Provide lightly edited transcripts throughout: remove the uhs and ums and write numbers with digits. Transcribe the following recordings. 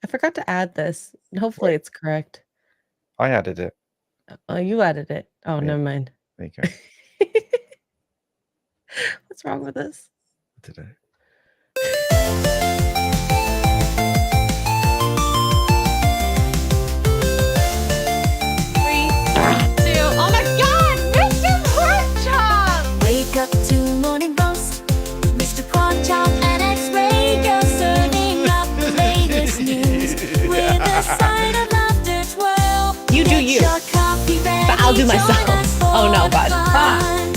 I forgot to add this. Hopefully Wait, it's correct. I added it. Oh, you added it. Oh, Yeah, never mind. there you go. What's wrong with this? Today. Oh my God, Mr. Porkchop! Wake up to morning roast, Mr. Porkchop and Xray, girls serving up the latest news with a side of laughter twirl. You do Get you, your coffee ready, but I'll do join myself. us for Oh no, the God. fun.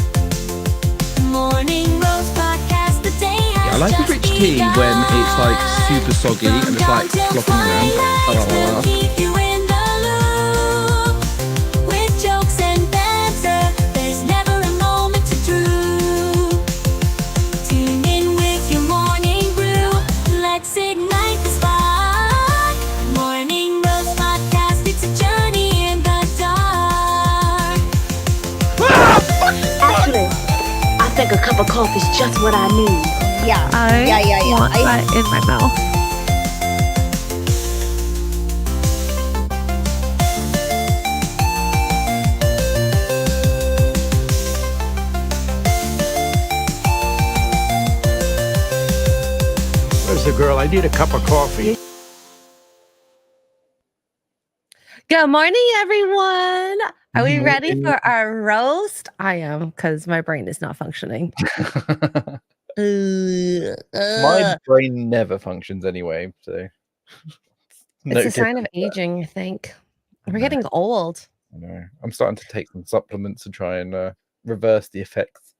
Morning roast podcast, the day has I like a just rich tea when it's like super soggy and it's like flopping around. We'll keep you in the loop with jokes and banter. There's never a moment to droop. Tune in with your morning brew. Let's ignite the spark. Morning Roast Podcast. It's a journey in the dark. Actually, I think a cup of coffee is just what I need. Yeah. I want that in my mouth. Where's the girl? I need a cup of coffee. Good morning, everyone. Are we ready for our roast? I am, because my brain is not functioning. My brain never functions anyway, so It's a sign of aging, I think. We're getting old. I know. I'm starting to take some supplements to try and reverse the effects.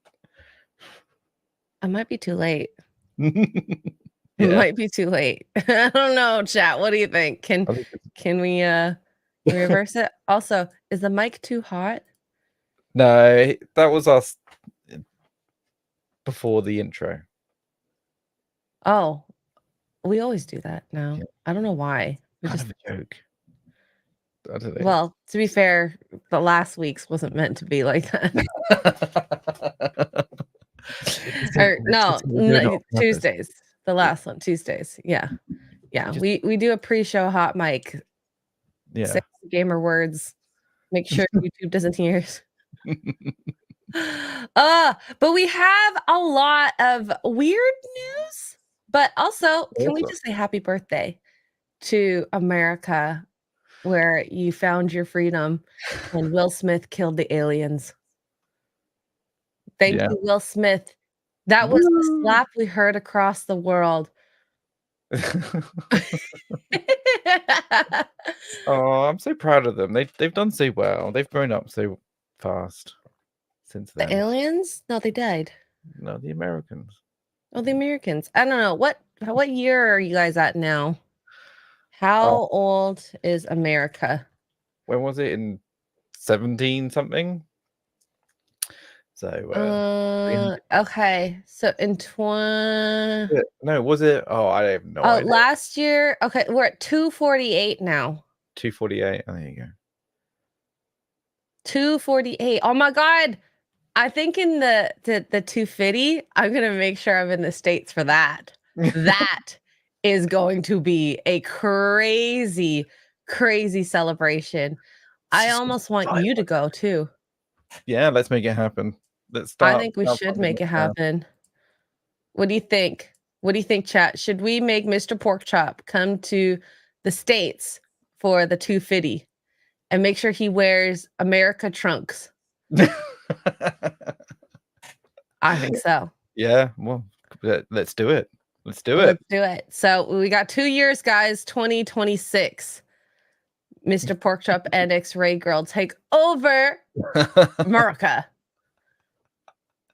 I might be too late. It It might be too late. I don't know, chat. What do you think? Can we reverse it? Also, is the mic too hot? No, that was us before the intro. Oh, we always do that now. Yeah. I don't know why. We Kind just of a joke. I don't know. Well, to be fair, the last week's wasn't meant to be like that. Or no, Tuesdays. The last one, Tuesdays. Yeah. We do a pre-show hot mic. Yeah. 6 gamer words. Make sure YouTube doesn't hear. But we have a lot of weird news. But also, can we just say happy birthday to America, where you found your freedom when Will Smith killed the aliens? Thank you, Will Smith. That was the slap we heard across the world. Oh, I'm so proud of them. They've done so well. They've grown up so fast since then. The aliens? No, they died. No, the Americans. Oh, the Americans. I don't know. What year are you guys at now? How old is America? When was it? In 17 something? So okay. So in no, was it? Oh, I have no idea. Last year. Okay, we're at 248 now. 248. Oh, there you go. 248. Oh my God. I think in the 250, I'm gonna make sure I'm in the States for that. That is going to be a crazy, crazy celebration. I almost want you to go too. Yeah, let's make it happen. Let's start. I think we should make it happen. What do you think? What do you think, chat? Should we make Mr. Porkchop come to the States for the 250 and make sure he wears America trunks? I think so. Yeah, well, let's do it. Let's do it. Let's do it. So we got 2 years, guys. 2026. Mr. Porkchop and Xray Girl take over America.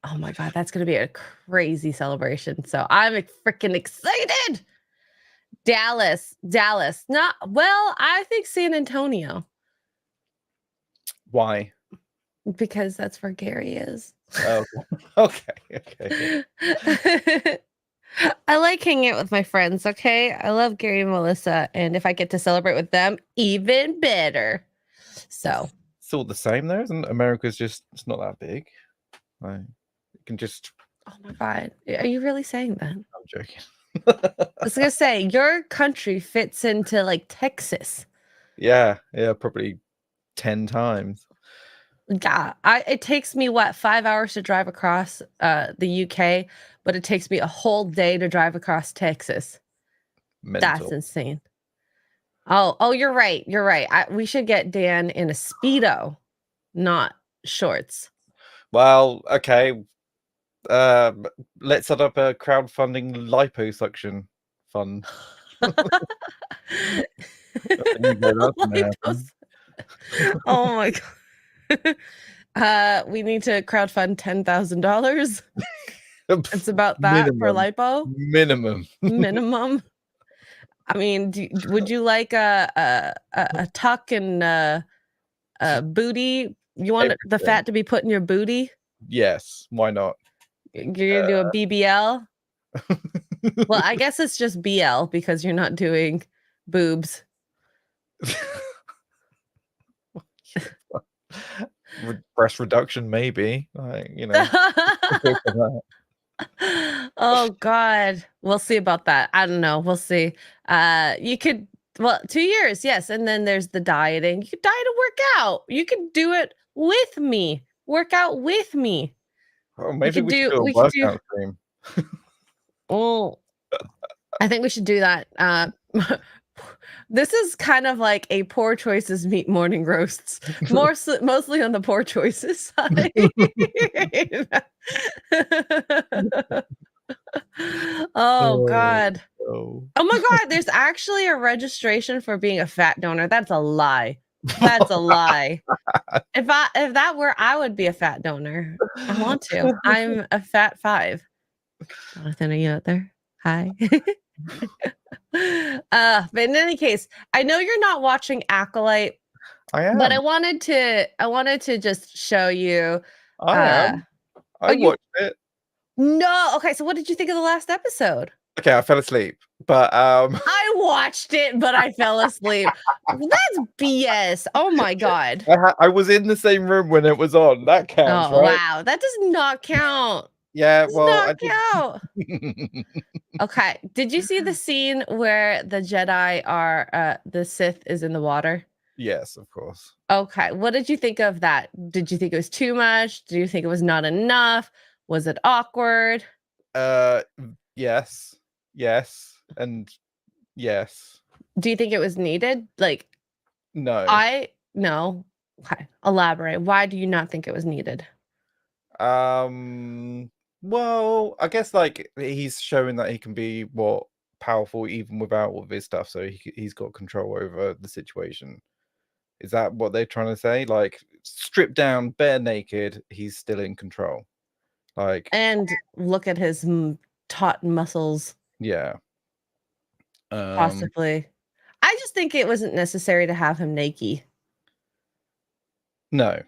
Oh my God, that's gonna be a crazy celebration. So I'm freaking excited. Dallas. Not well, I think San Antonio. Why? Because that's where Gary is. Oh, okay. I like hanging out with my friends, okay? I love Gary and Melissa, and if I get to celebrate with them, even better. So it's all the same though, isn't it? America's just, it's not that big. Like, you can just... Oh my God. Are you really saying that? I'm joking. I was gonna say your country fits into like Texas. Yeah, probably 10 times. Yeah, it takes me what 5 hours to drive across the UK, but it takes me a whole day to drive across Texas. That's Mental. insane. Oh, you're right. You're right. We should get Dan in a Speedo, not shorts. Well, okay. Let's set up a crowdfunding liposuction fund. You know that's gonna happen. Oh my god. We need to crowdfund $10,000. It's about that for Minimum. lipo Minimum. minimum. I mean, would you like a tuck and a booty? You want the Everything. fat to be put in your booty? Yes, why not? You're gonna do a BBL? Well, I guess it's just BL because you're not doing boobs. Breast reduction, maybe. Like, you know. Go for that. Oh God. We'll see about that. I don't know. We'll see. You could 2 years, yes. And then there's the dieting. You could diet and work out. You could do it with me. Work out with me. Oh, maybe we should do a we could do workout stream. Oh, I think we should do that. This is kind of like a poor choices meet morning roasts. Mostly on the poor choices side. Oh God. Oh. Oh my God, there's actually a registration for being a fat donor. That's a lie. That's a lie. If that were, I would be a fat donor. I want to. I'm a fat 5. Jonathan, are you out there? Hi. But in any case, I know you're not watching Acolyte, I am. but I wanted to just show you. I am. I you- watched it. No, okay. So what did you think of the last episode? Okay, I fell asleep, but I watched it, but I fell asleep. That's BS. Oh my God. I was in the same room when it was on. That counts, Oh right? wow, that does not count. Yeah, Does well, not count. Okay. Did you see the scene where the Jedi are the Sith is in the water? Yes, of course. Okay. What did you think of that? Did you think it was too much? Do you think it was not enough? Was it awkward? Yes, and yes. Do you think it was needed? Like, No. no. Okay. Elaborate. Why do you not think it was needed? Well, I guess like he's showing that he can be powerful even without all of his stuff, so he's got control over the situation. Is that what they're trying to say? Like, stripped down, bare naked, he's still in control. Like, And look at his taut muscles. yeah. Possibly. I just think it wasn't necessary to have him naked. No.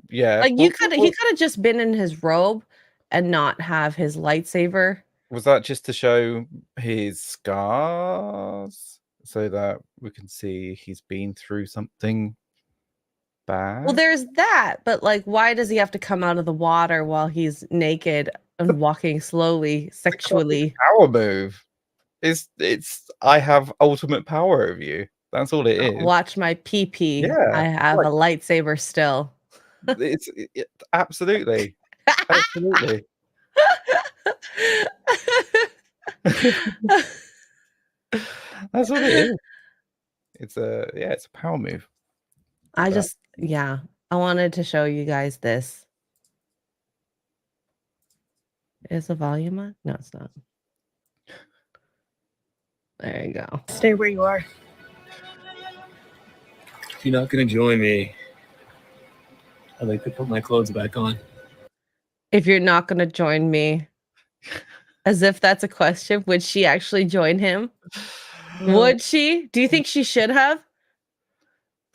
Yeah. Like he could have just been in his robe and not have his lightsaber. Was that just to show his scars so that we can see he's been through something bad? Well, there's that, but like, why does he have to come out of the water while he's naked and walking slowly, sexually? Power move. It's I have ultimate power over you. That's all it is. Watch my pee. Yeah, I have a lightsaber still. It's absolutely. Absolutely. That's what it is. It's a power move. I wanted to show you guys this. Is the volume on? No, it's not. There you go. Stay where you are. If you're not going to join me, I'd like to put my clothes back on. If you're not going to join me, as if that's a question, would she actually join him? Would she? Do you think she should have?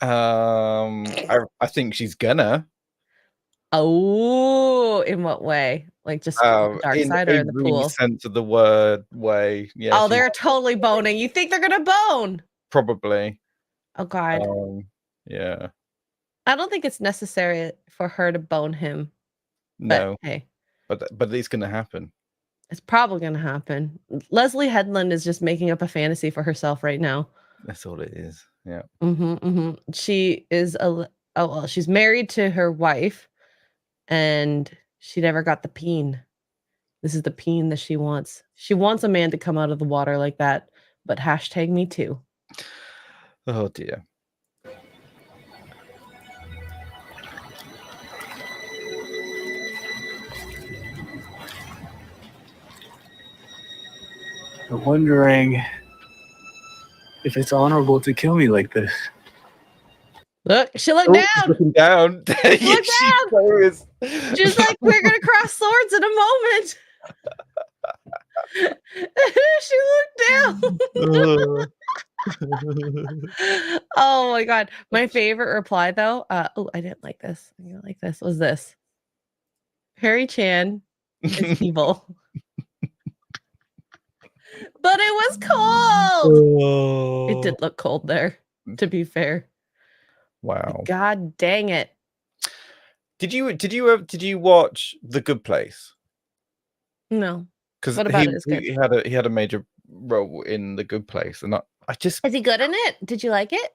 I think she's gonna. Oh, in what way? Like just the dark side or in the pool? Sense of the word way. Yeah. Oh, they're totally boning. You think they're gonna bone? Probably. Oh God. Yeah. I don't think it's necessary for her to bone him. No. But, hey. But it's gonna happen. It's probably gonna happen. Leslie Headland is just making up a fantasy for herself right now. That's all it is. Yeah. She is she's married to her wife, and she never got the peen. This is the peen that she wants. She wants a man to come out of the water like that, but hashtag me too. Oh dear. I'm wondering if it's honorable to kill me like this. Look, she looked Oh, down. she's looking down. Look down. Is. She's like, we're gonna cross swords in a moment. She looked down. Oh my god. My favorite reply though, I didn't like this. I didn't like this. Was this. Harry Chan is evil. But it was cold. It did look cold there, to be fair. Wow. God dang it. Did you watch The Good Place? No. Because What about it is good? he had a major role in The Good Place, and I just Is he good in it? Did you like it?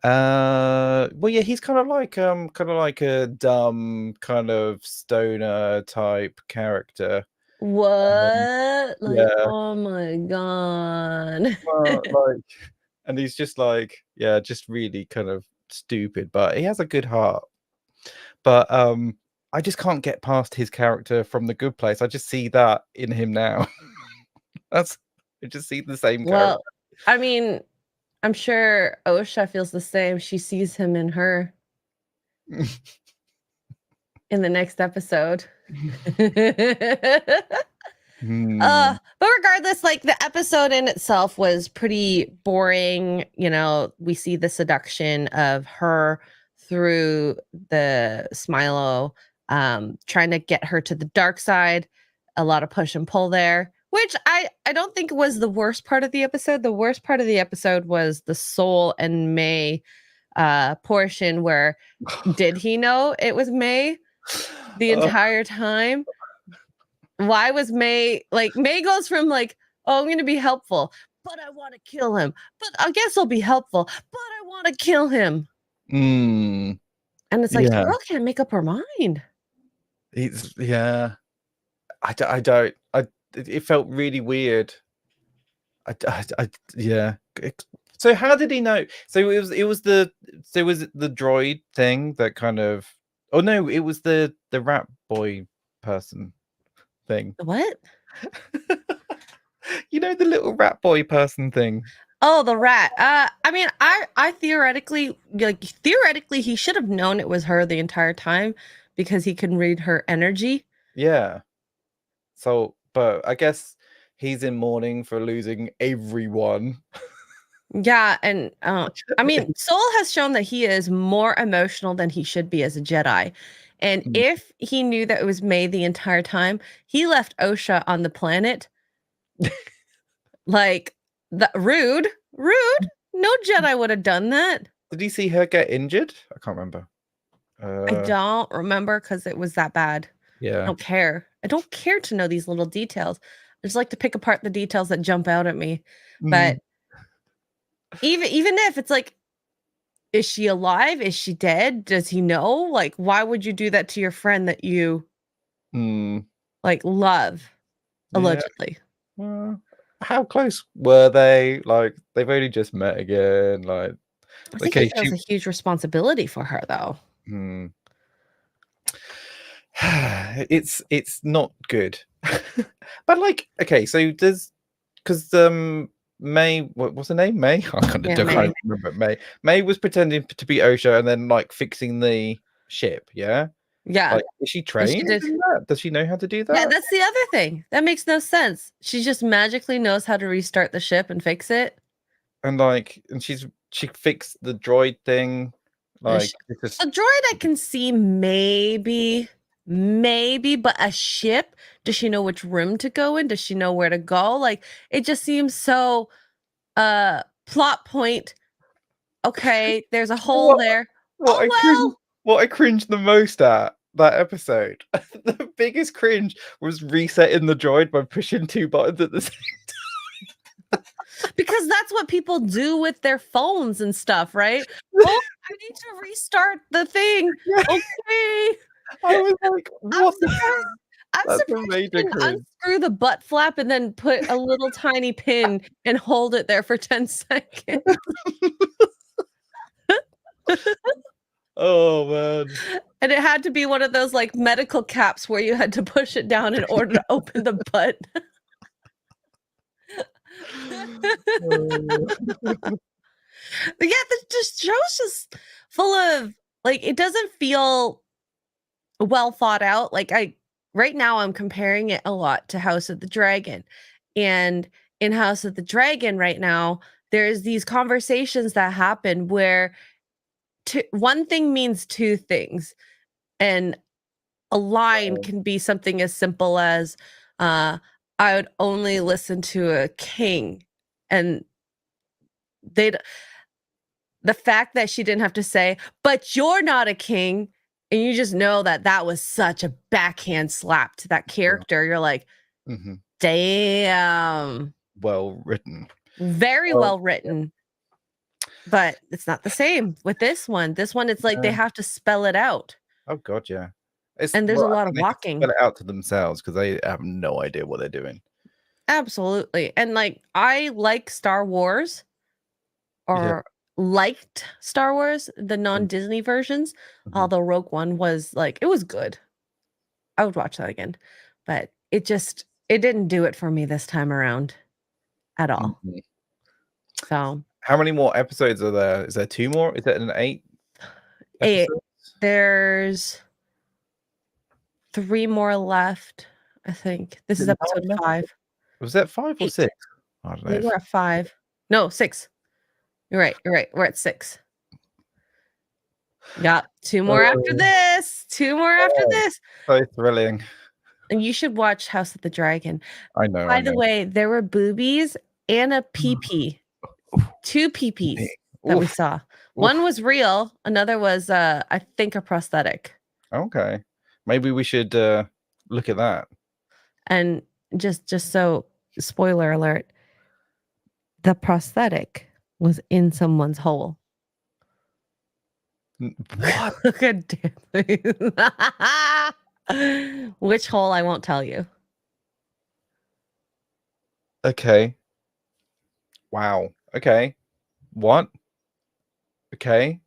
well, yeah, he's kind of like a dumb kind of stoner type character. What? Like, yeah. oh my god. Like, and he's just like, yeah, just really kind of stupid, but he has a good heart. But I just can't get past his character from The Good Place. I just see that in him now. I just see the same character. Well, I mean, I'm sure Osha feels the same. She sees him in her in the next episode. But regardless, like the episode in itself was pretty boring. You know, we see the seduction of her through the Smilo, trying to get her to the dark side. A lot of push and pull there, which I don't think was the worst part of the episode. The worst part of the episode was the Soul and May portion where did he know it was May the entire time? Why was May like, May goes from like, oh, I'm gonna be helpful, but I want to kill him, but I guess I'll be helpful, but I want to kill him. And it's like, Yeah. girl can't make up her mind. Yeah. It felt really weird. Yeah. So how did he know? So it was the droid thing that kind of, oh no, it was the rat boy person thing. What? You know, the little rat boy person thing. Oh, the rat. I mean, I theoretically he should have known it was her the entire time because he can read her energy. Yeah. So, but I guess he's in mourning for losing everyone. Yeah, and I mean, Soul has shown that he is more emotional than he should be as a Jedi. And if he knew that it was May the entire time, he left Osha on the planet. Like, rude. No Jedi would have done that. Did he see her get injured? I can't remember. I don't remember because it was that bad. Yeah. I don't care. I don't care to know these little details. I just like to pick apart the details that jump out at me. But even if it's like, is she alive? Is she dead? Does he know? Like, why would you do that to your friend that you like love? Allegedly. Well, how close were they? Like, they've only just met again. Like, I think it was a huge responsibility for her, though. It's not good. But like, okay, so because May, what's her name? May? I can't remember. May was pretending to be Osha and then like fixing the ship. Yeah. Yeah. Like, is she trained in that? Does she know how to do that? Yeah, that's the other thing. That makes no sense. She just magically knows how to restart the ship and fix it. And like, and she fixed the droid thing. Like, a droid I can see maybe, but a ship, does she know which room to go in? Does she know where to go? Like, it just seems so plot point. Okay, there's a hole there. What I cringed the most at that episode. The biggest cringe was resetting the droid by pushing 2 buttons at the same Because that's what people do with their phones and stuff, right? Oh, I need to restart the thing. Yeah. Okay. I was like, I'm what? surprised. I'm That's a surprised you major didn't cringe. unscrew the butt flap and then put a little tiny pin and hold it there for 10 seconds. Oh man. And it had to be one of those like medical caps where you had to push it down in order to open the butt. But yeah, the just show's just full of like it doesn't feel well thought out. Like right now I'm comparing it a lot to House of the Dragon. And in House of the Dragon right now, there's these conversations that happen where one thing means two things. And a line can be something as simple as I would only listen to a king. And the fact that she didn't have to say, but you're not a king, and you just know that that was such a backhand slap to that character. You're like, damn. Well written. Very well written. But it's not the same with this one. This one, it's like they have to spell it out. Oh god, yeah. And there's a lot of they have to walking. spell it out to themselves because they have no idea what they're doing. Absolutely. And like I like Star Wars or liked Star Wars, the non-Disney versions, although Rogue One was like it was good. I would watch that again. But it didn't do it for me this time around at all. So how many more episodes are there? Is there 2 more? Is it an 8? 8. Episodes? There's 3 more left, I think. This is episode 5. Was that 5 or 6? I don't I think know. we're at 5. No, 6. You're right. We're at 6. Got 2 more after this. 2 more after this. So thrilling. And you should watch House of the Dragon. I know. By the way, there were boobies and a pee-pee. 2 pee-pees that we saw. One was real. Another was, I think, a prosthetic. Okay. Maybe we should look at that. And just so, spoiler alert, the prosthetic was in someone's hole. What? Good damn. Which hole I won't tell you. Okay. Wow. Okay. What? Okay.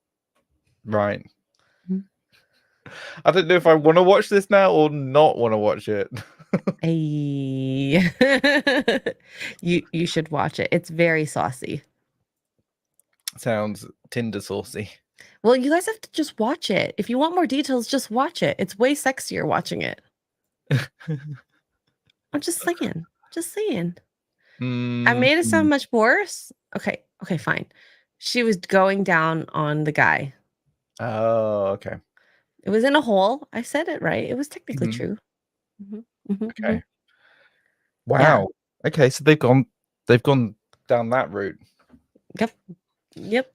Right. I don't know if I want to watch this now or not want to watch it. You should watch it. It's very saucy. Sounds Tinder saucy. Well, you guys have to just watch it. If you want more details, just watch it. It's way sexier watching it. I'm just saying. Just saying. I made it sound much worse. Okay, fine. She was going down on the guy. Oh, okay. It was in a hole. I said it right. It was technically true. Okay. Wow. Yeah. Okay, so they've gone down that route. Yep.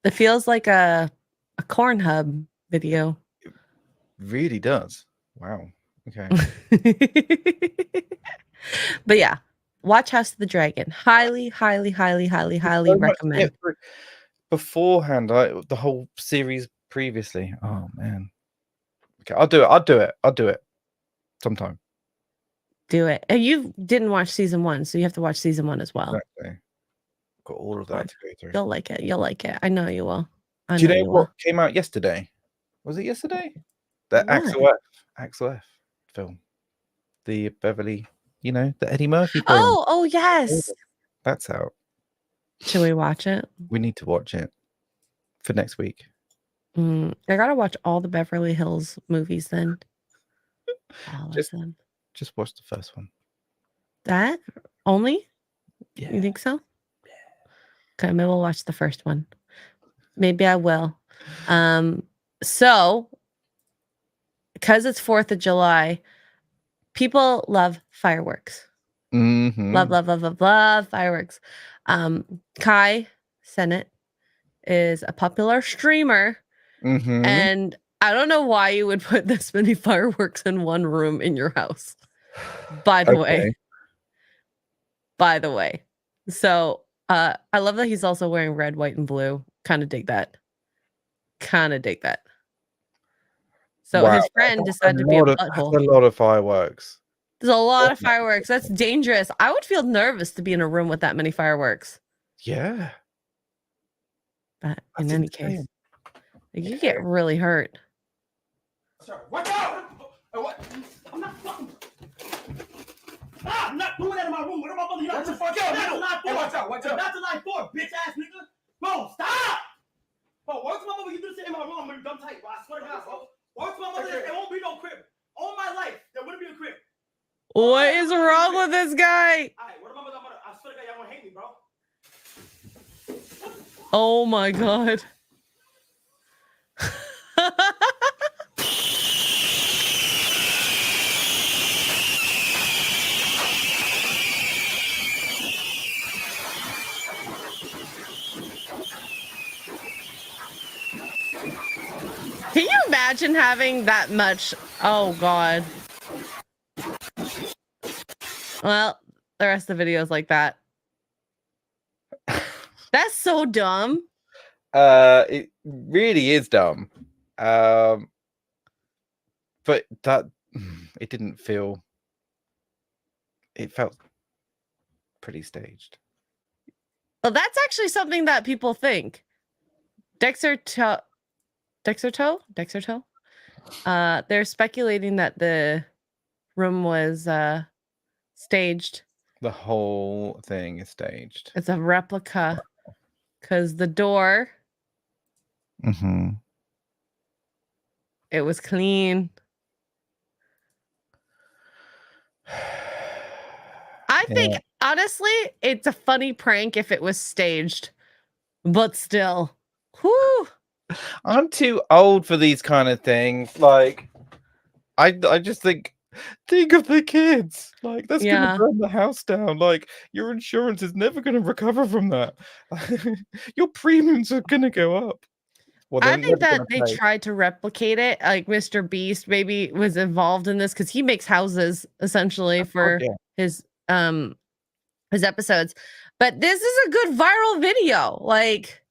It feels like a corn hub video. It really does. Wow. Okay. But yeah, watch House of the Dragon. Highly recommend. Beforehand, the whole series previously. Oh man. Okay, I'll do it sometime. Do it. And you didn't watch season 1, so you have to watch season 1 as well. Exactly. Got all of that to go through. You'll like it. I know you will. Do you know what came out yesterday? Was it yesterday? The Axel F film. The Beverly, the Eddie Murphy film. Oh yes. That's out. Should we watch it? We need to watch it for next week. I gotta watch all the Beverly Hills movies then. All of them. Just watch the first one. That only? Yeah. You think so? Yeah. Okay, maybe we'll watch the first one. Maybe I will. So because it's 4th of July, people love fireworks. Love fireworks. Kai Sennett is a popular streamer, and I don't know why you would put this many fireworks in one room in your house. By the way. Okay. By the way. So I love that he's also wearing red, white, and blue. Kind of dig that. Kind of dig that. So Wow, his friend that's decided to be a That's butthole. a lot of fireworks. There's a lot of Oh my fireworks. That's dangerous. I would feel nervous to be in a room with that many fireworks. Yeah. But in That's any case, insane. you get really hurt. Watch out! What? I'm not fucking. I'm not doing that in my room. What am I supposed to do? What the fuck? Yo, watch out, watch out. Not to line 4, bitch ass nigga. Bro, stop! Bro, work to my mother. You do this in my room. I'm gonna be dumb tight, bro. I swear to God, bro. Work to my mother. There won't be no crib. All my life, there wouldn't be a crib. What is wrong with this guy? Alright, what am I mother? I swear to God, y'all gonna hate me, bro. Oh my god. Can you imagine having that much? Oh god. Well, the rest of the video is like that. That's so dumb. It really is dumb. But that it didn't feel. It felt pretty staged. Well, that's actually something that people think. Dexter Toe. They're speculating that the room was staged. The whole thing is staged. It's a replica because the door, Mm-hmm. it was clean. I think honestly, it's a funny prank if it was staged, but still, whoo. I'm too old for these kind of things. Like, I just think of the kids. Like, that's Yeah. gonna burn the house down. Like, your insurance is never gonna recover from that. Your premiums are gonna go up. Well, I they're think never that gonna they pay. tried to replicate it. Like Mr. Beast maybe was involved in this because he makes houses essentially for yeah. his episodes. But this is a good viral video. Like,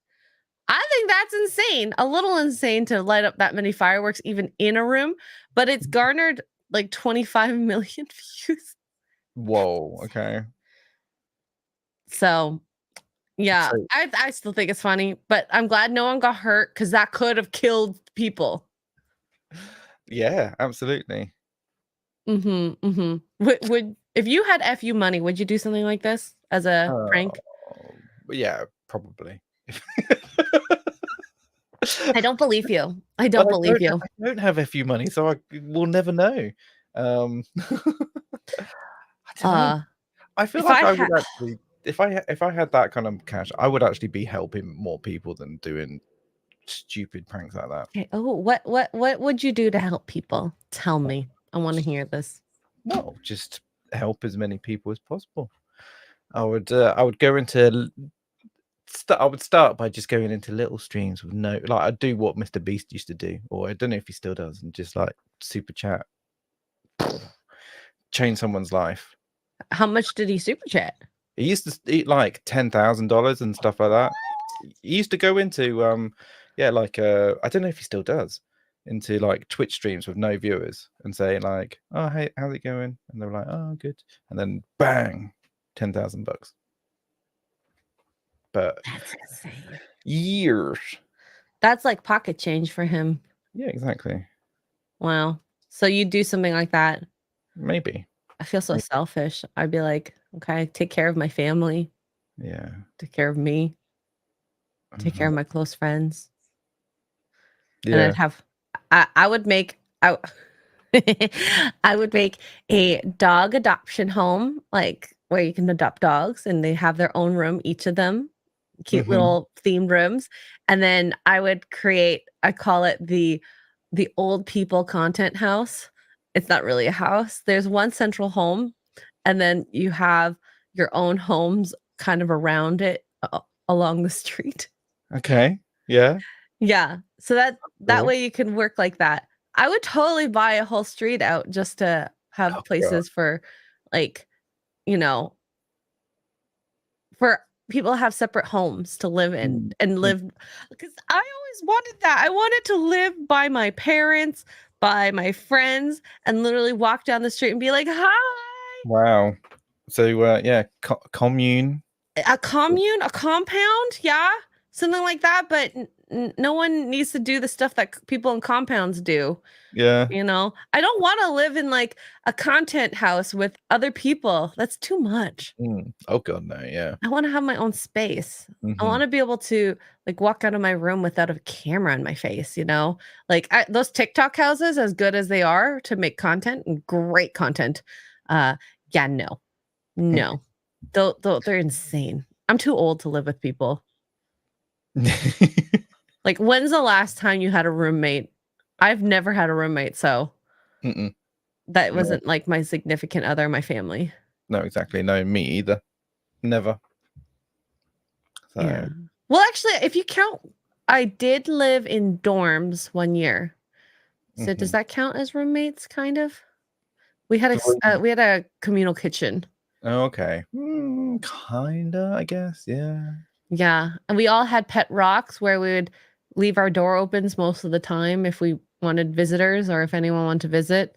I think that's insane. A little insane to light up that many fireworks even in a room, but it's garnered like 25 million views. Whoa. Okay. So, yeah, So- I still think it's funny, but I'm glad no one got hurt because that could have killed people. Yeah, absolutely. Would if you had FU money, would you do something like this as a prank? Yeah, probably. I don't believe you. I But don't believe you. I don't have FU money, so I will never know. I don't know. I feel if like I I would had- actually, if I had that kind of cash, I would actually be helping more people than doing stupid pranks like that. Okay. Oh, what would you do to help people? Tell me. I want to hear this. Well, just help as many people as possible. I would go into. I would start by just going into little streams with no, like I'd do what Mr. Beast used to do, or I don't know if he still does, and just like super chat, change someone's life. How much did he super chat? He used to eat like $10,000 and stuff like that. He used to go into I don't know if he still does, into like Twitch streams with no viewers and say like, oh hey, how's it going? And they're like, oh good, and then bang, $10,000. But That's insane. years. That's like pocket change for him. Yeah, exactly. Wow. So you do something like that. Maybe. I feel so selfish. I'd be like, okay, take care of my family, Yeah. take care of me, take care of my close friends. And Yeah. I'd have I would make I would make a dog adoption home, like where you can adopt dogs and they have their own room, each of them, cute Mhm. little themed rooms. And then I would create, I call it the old people content house. It's not really a house. There's one central home, and then you have your own homes kind of around it along the street. Okay. Yeah. Yeah. So that Cool. way you can work like that. I would totally buy a whole street out just to have Oh, God. places for, like, you know, for people to have separate homes to live in Mm, and live, because I always wanted that. I wanted to live by my parents, by my friends, and literally walk down the street and be like, hi. Wow. So yeah, commune. A commune, a compound, yeah, something like that. But no one needs to do the stuff that people in compounds do. Yeah. You know, I don't want to live in like a content house with other people. That's too much. Oh God, no. Yeah. I want to have my own space. I Mhm. want to be able to like walk out of my room without a camera in my face, you know? Like those TikTok houses, as good as they are to make content and great content. Yeah, no. No. They're insane. I'm too old to live with people. Like, when's the last time you had a roommate? I've never had a roommate, so Mm-mm. that No. wasn't like my significant other, my family. No, exactly. No, me either. Never. So Yeah. Well, actually, if you count, I did live in dorms 1 year. So does Mhm. that count as roommates? Kind of. We had Dorm- we had a communal kitchen. Oh, okay. Kinda, I guess. Yeah. Yeah, and we all had pet rocks where we would leave our door opens most of the time if we wanted visitors or if anyone wanted to visit.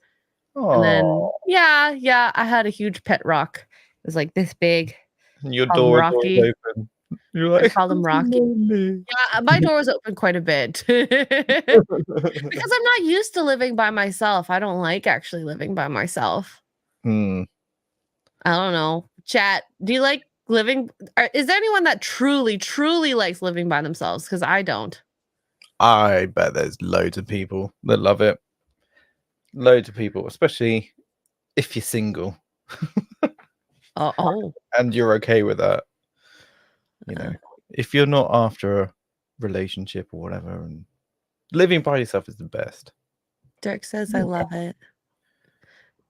And then Oh, yeah, I had a huge pet rock. It was like this big. your Called door is Rocky. always open. You're I like, called him Rocky. lonely. Yeah, my door was open quite a bit. Because I'm not used to living by myself. I don't like actually living by myself. Hmm. I don't know. Chat, do you like living? Is there anyone that truly likes living by themselves? Because I don't. I bet there's loads of people that love it. Loads of people, especially if you're single Oh, and you're okay with that. You know, if you're not after a relationship or whatever, and living by yourself is the best. Dirk says I love it.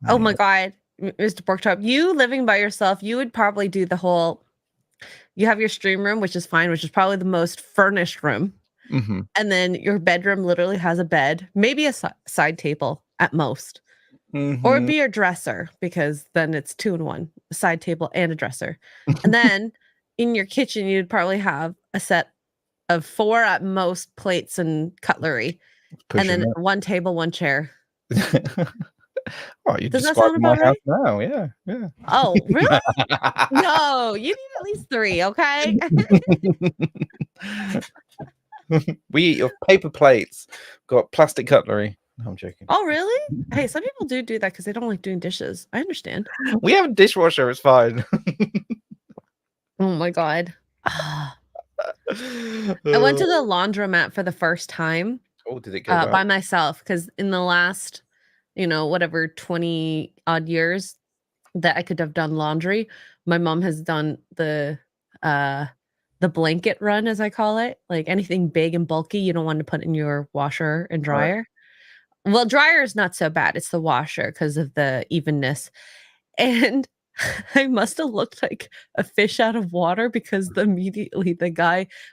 Yeah. Oh my God, Mr. Porkchop, you living by yourself, you would probably do the whole. You have your stream room, which is fine, which is probably the most furnished room. Mhm. And then your bedroom literally has a bed, maybe a side table at most, or Mhm. it'd be your dresser, because then it's 2 in 1, a side table and a dresser. And then in your kitchen, you'd probably have a set of 4 at most plates and cutlery, and then 1 table, 1 chair. Oh, you Does that describe sound my about house right? now. Yeah, yeah. Oh, really? No, you need at least 3, okay? We eat off paper plates, got plastic cutlery. No, I'm joking. Oh, really? Hey, some people do that because they don't like doing dishes. I understand. We have a dishwasher, it's fine. Oh my God. I went to the laundromat for the first time Oh, did it go by well? myself, because in the last, whatever 20 odd years that I could have done laundry, my mom has done the blanket run, as I call it. Like anything big and bulky, you don't want to put in your washer and Right. dryer. Well, dryer is not so bad. It's the washer because of the evenness. And I must have looked like a fish out of water, because immediately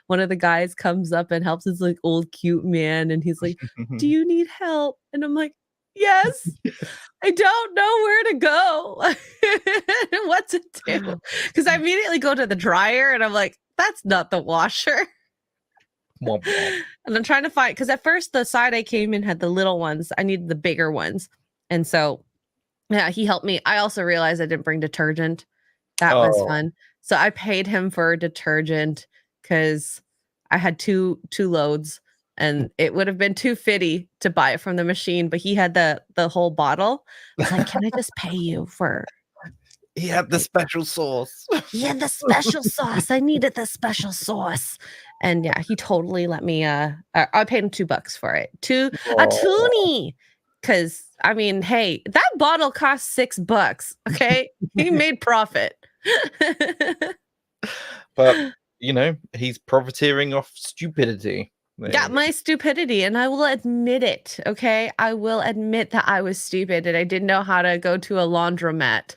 one of the guys comes up and helps. This like old cute man, and he's like, "Do you need help?" And I'm like, "Yes." I don't know where to go. What to do. Because I immediately go to the dryer and I'm like, that's not the washer. Womp womp. And I'm trying to find, because at first the side I came in had the little ones. I needed the bigger ones. And so, yeah, he helped me. I also realized I didn't bring detergent. That was Oh. fun. So I paid him for detergent because I had two loads, and it would have been too fitty to buy it from the machine, but he had the whole bottle. I was like, can I just pay you for? He had the special sauce. He had the special sauce. I needed the special sauce. And yeah, he totally let me I paid him $2 for it. A toonie. Because I mean, hey, that bottle cost $6. Okay. He made profit. But he's profiteering off stupidity. Yeah, my stupidity, and I will admit it. Okay, I will admit that I was stupid and I didn't know how to go to a laundromat.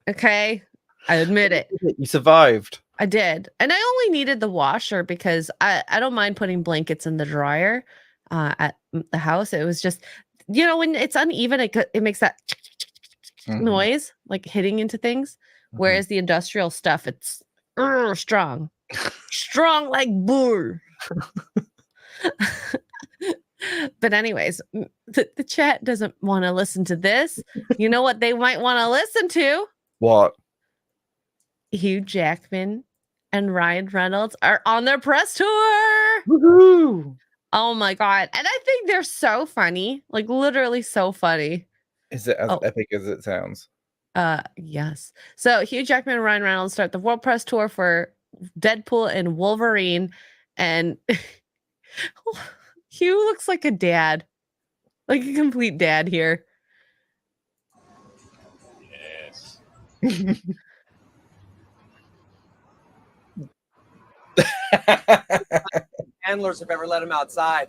Okay, I admit it. You survived. I did, and I only needed the washer because I don't mind putting blankets in the dryer, at the house. It was just, you know, when it's uneven, it makes that noise like hitting into things. Whereas the industrial stuff, it's strong, strong like bull. But anyways, the chat doesn't want to listen to this. You know what they might want to listen to? What? Hugh Jackman and Ryan Reynolds are on their press tour. Woohoo! Oh my god. And I think they're so funny. Like literally so funny. Is it as epic as it sounds? Yes. So Hugh Jackman and Ryan Reynolds start the world press tour for Deadpool and Wolverine. And Hugh looks like a dad. Like a complete dad here. Yes. Handlers have ever let him outside.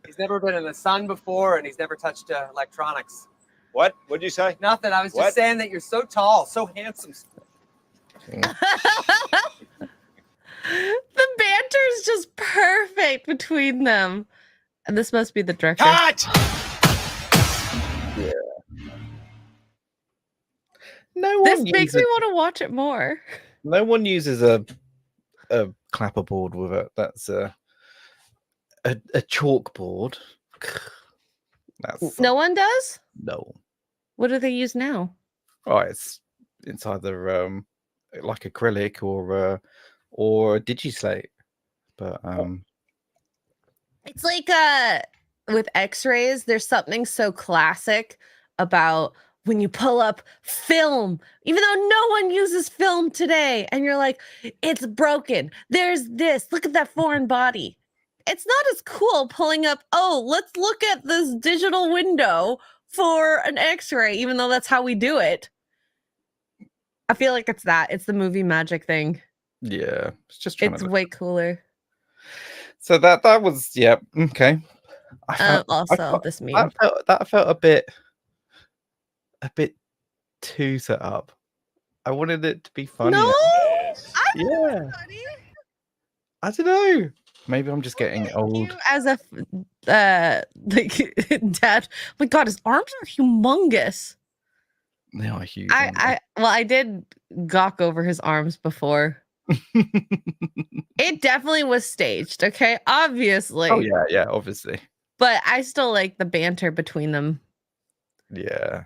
He's never been in the sun before, and he's never touched electronics. What? What'd you say? Nothing. I was just What? saying that you're so tall, so handsome. The banter is just perfect between them. And this must be the director. Cut! Yeah. No This one makes me uses, want to watch it more. no one uses a clapperboard with it. That's a chalkboard. That's No one does? no. What do they use now? Oh, it's either like acrylic or a digislate. But It's like with X-rays, there's something so classic about when you pull up film, even though no one uses film today, and you're like, it's broken. There's this. Look at that foreign body. It's not as cool pulling up, oh, let's look at this digital window for an X-ray, even though that's how we do it. I feel like it's that. It's the movie magic thing. yeah, it's just trying It's to. way cooler. So that was okay. This meme. That felt a bit too set up. I wanted it to be funny. No, Yes. I think Yeah. it's funny. I don't know. Maybe I'm just getting old. You as a like dad. Oh my god, his arms are humongous. They are huge. I did gawk over his arms before. It definitely was staged, okay? Obviously. Oh yeah, obviously. But I still like the banter between them. Yeah.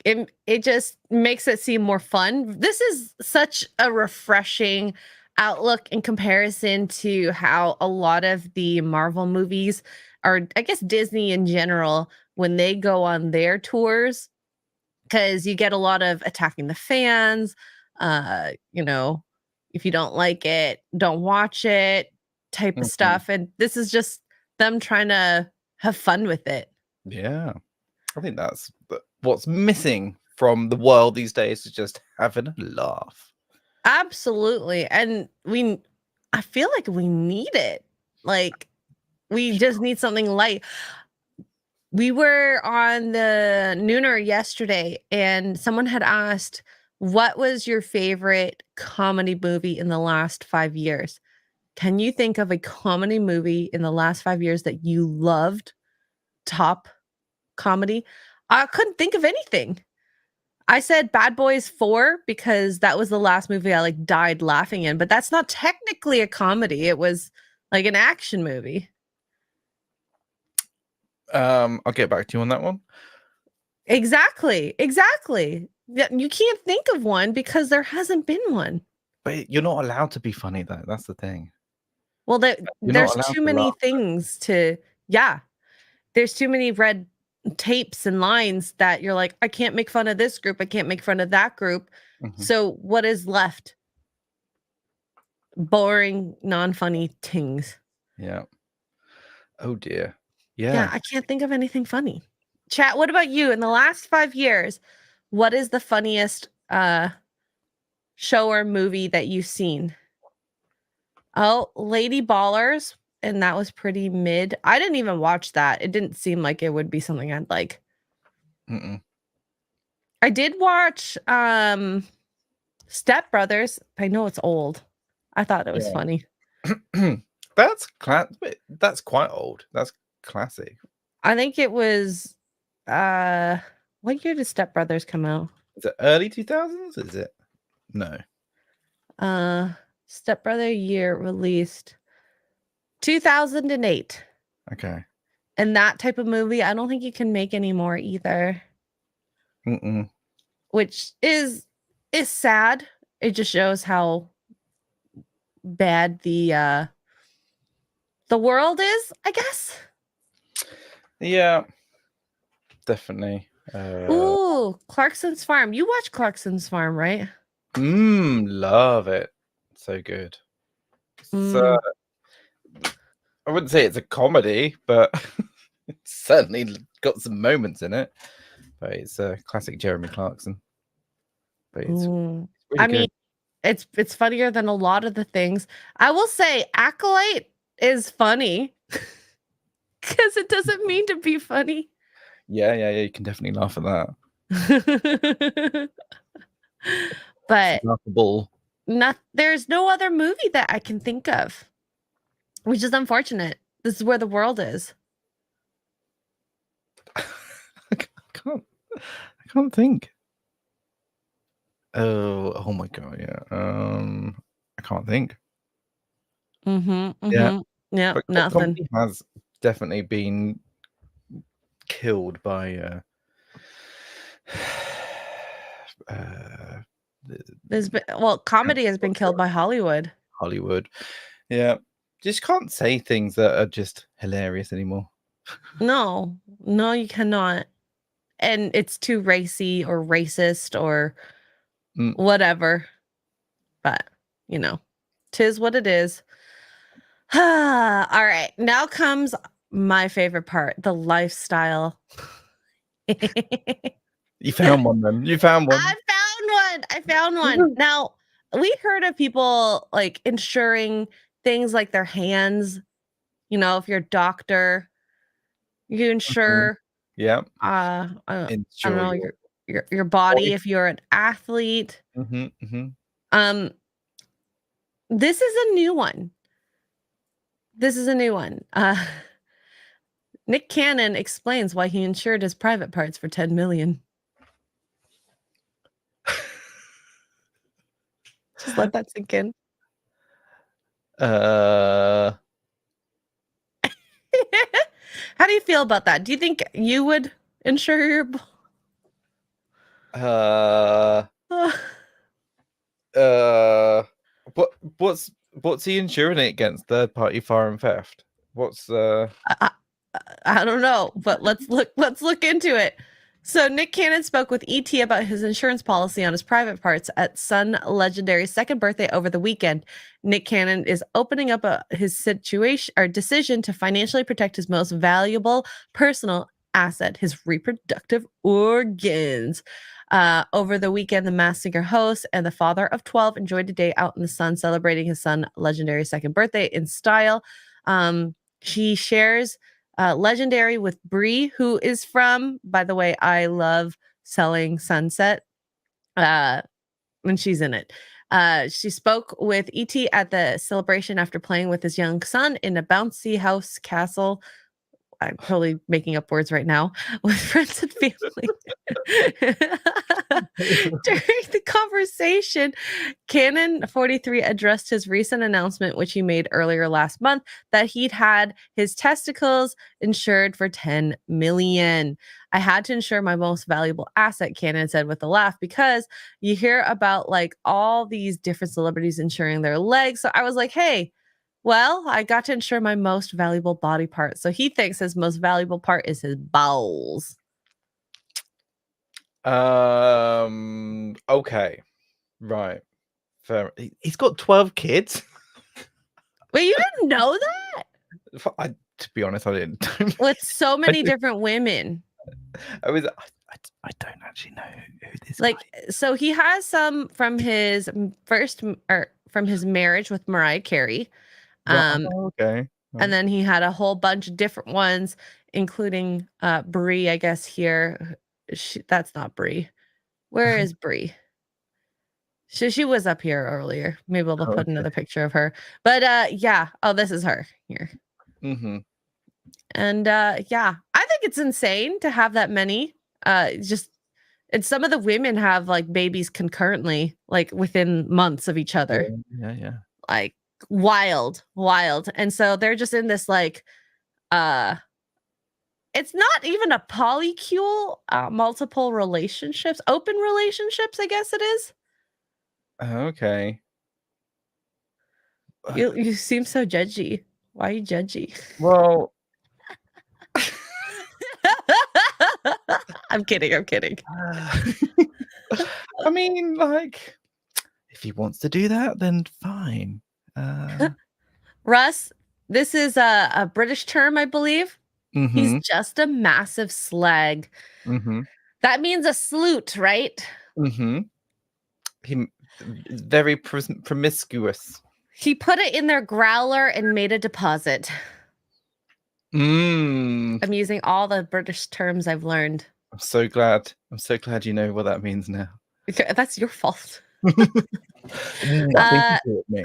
It just makes it seem more fun. This is such a refreshing outlook in comparison to how a lot of the Marvel movies, or I guess Disney in general, when they go on their tours, because you get a lot of attacking the fans, you know, if you don't like it, don't watch it type of stuff. And this is just them trying to have fun with it. Yeah. I think that's what's missing from the world these days, is just having a laugh. Absolutely. And I feel like we need it. Like, we just need something light. We were on the Nooner yesterday, and someone had asked, what was your favorite comedy movie in the last 5 years? Can you think of a comedy movie in the last 5 years that you loved? Top comedy? I couldn't think of anything. I said Bad Boys 4 because that was the last movie I like died laughing in, but that's not technically a comedy. It was like an action movie. I'll get back to you on that one. Exactly. Yeah, you can't think of one because there hasn't been one. But you're not allowed to be funny though. That's the thing. Well, You're there's not allowed too to many laugh. things to, there's too many red tapes and lines that you're like, I can't make fun of this group. I can't make fun of that group. So what is left? Boring, non-funny things. Yeah. Oh dear. Yeah, Yeah. I can't think of anything funny. Chat, what about you? In the last 5 years, what is the funniest show or movie that you've seen? Oh, Lady Ballers, and that was pretty mid. I didn't even watch that. It didn't seem like it would be something I'd like. I did watch Step Brothers. I know it's old. I thought it was funny. That's quite old. That's classic. I think it was what year did Step Brothers come out? Is it early 2000s? Is it? No. Step Brother year released 2008. Okay. And that type of movie, I don't think you can make anymore either. Mm-mm. Which is sad. It just shows how bad the world is, I guess. Yeah. Definitely. Ooh, Clarkson's Farm. You watch Clarkson's Farm, right? Love it. So good. So I wouldn't say it's a comedy, but it's certainly got some moments in it. But it's a classic Jeremy Clarkson. But it's really I good. mean, it's funnier than a lot of the things. I will say Acolyte is funny because it doesn't mean to be funny. Yeah, you can definitely laugh at that. But laughable. There's no other movie that I can think of, which is unfortunate. This is where the world is. I can't think. Oh my god, yeah. I can't think. Yeah, But nothing. comedy has definitely been killed by comedy has been killed by Hollywood. Yeah, just can't say things that are just hilarious anymore. No, you cannot. And it's too racy or racist or whatever. But, tis what it is. All right. Now comes my favorite part, the lifestyle. You found one then. You found one. I found one. Now, we heard of people like insuring things like their hands. If you're a doctor, you insure. Yeah. I don't know, your body if you're an athlete. This is a new one. Nick Cannon explains why he insured his private parts for $10 million. Just let that sink in. How do you feel about that? Do you think you would insure your what's he insuring it against? Third party foreign theft? What's I don't know, but let's look into it. So Nick Cannon spoke with ET about his insurance policy on his private parts at Sun Legendary's second birthday over the weekend. Nick Cannon is opening up his decision to financially protect his most valuable personal asset, his reproductive organs. Over the weekend, the Masked Singer host and the father of 12 enjoyed a day out in the sun, celebrating his son Legendary's second birthday in style. She shares Legendary with Brie, who is from, by the way, I love selling Sunset when she's in it. She spoke with ET at the celebration after playing with his young son in a bouncy house castle. I'm totally making up words right now, with friends and family. During the conversation, Cannon 43 addressed his recent announcement, which he made earlier last month, that he'd had his testicles insured for $10 million. I had to insure my most valuable asset, Cannon said with a laugh, because you hear about like all these different celebrities insuring their legs. So I was like, hey, well, I got to insure my most valuable body part. So he thinks his most valuable part is his bowels. Okay. Right. Fair. He's got 12 kids. Wait, you didn't know that? To be honest, I didn't. With so many different women. I don't actually know who this guy is. So he has some from his from his marriage with Mariah Carey. Okay. And then he had a whole bunch of different ones, including Brie, I guess here. That's not Brie. Where is Brie? She was up here earlier. Maybe we'll Oh, put okay. another picture of her. But yeah. Oh, this is her here. Mm-hmm. And yeah, I think it's insane to have that many. Just and some of the women have like babies concurrently, like within months of each other. Yeah. Like wild. And so they're just in this like it's not even a polycule, multiple relationships, open relationships, I guess it is. Okay. You seem so judgy. Why are you judgy? Well, I'm kidding. I mean, like, if he wants to do that, then fine. Russ, this is a British term, I believe. He's Mm-hmm. just a massive slag. Mm-hmm. That means a sloot, right? Mm-hmm. He very promiscuous. He put it in their growler and made a deposit. Mm. I'm using all the British terms I've learned. I'm so glad you know what that means now. Okay, that's your fault. Nothing to do with me.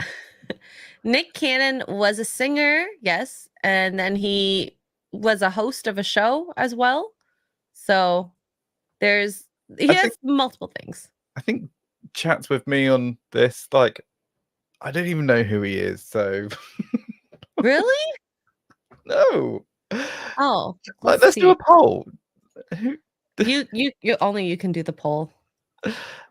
Nick Cannon was a singer, yes, and then he was a host of a show as well. So he has multiple things. I think chats with me on this, like, I don't even know who he is, so Really? no. Oh, Like, let's do a poll. You only you can do the poll.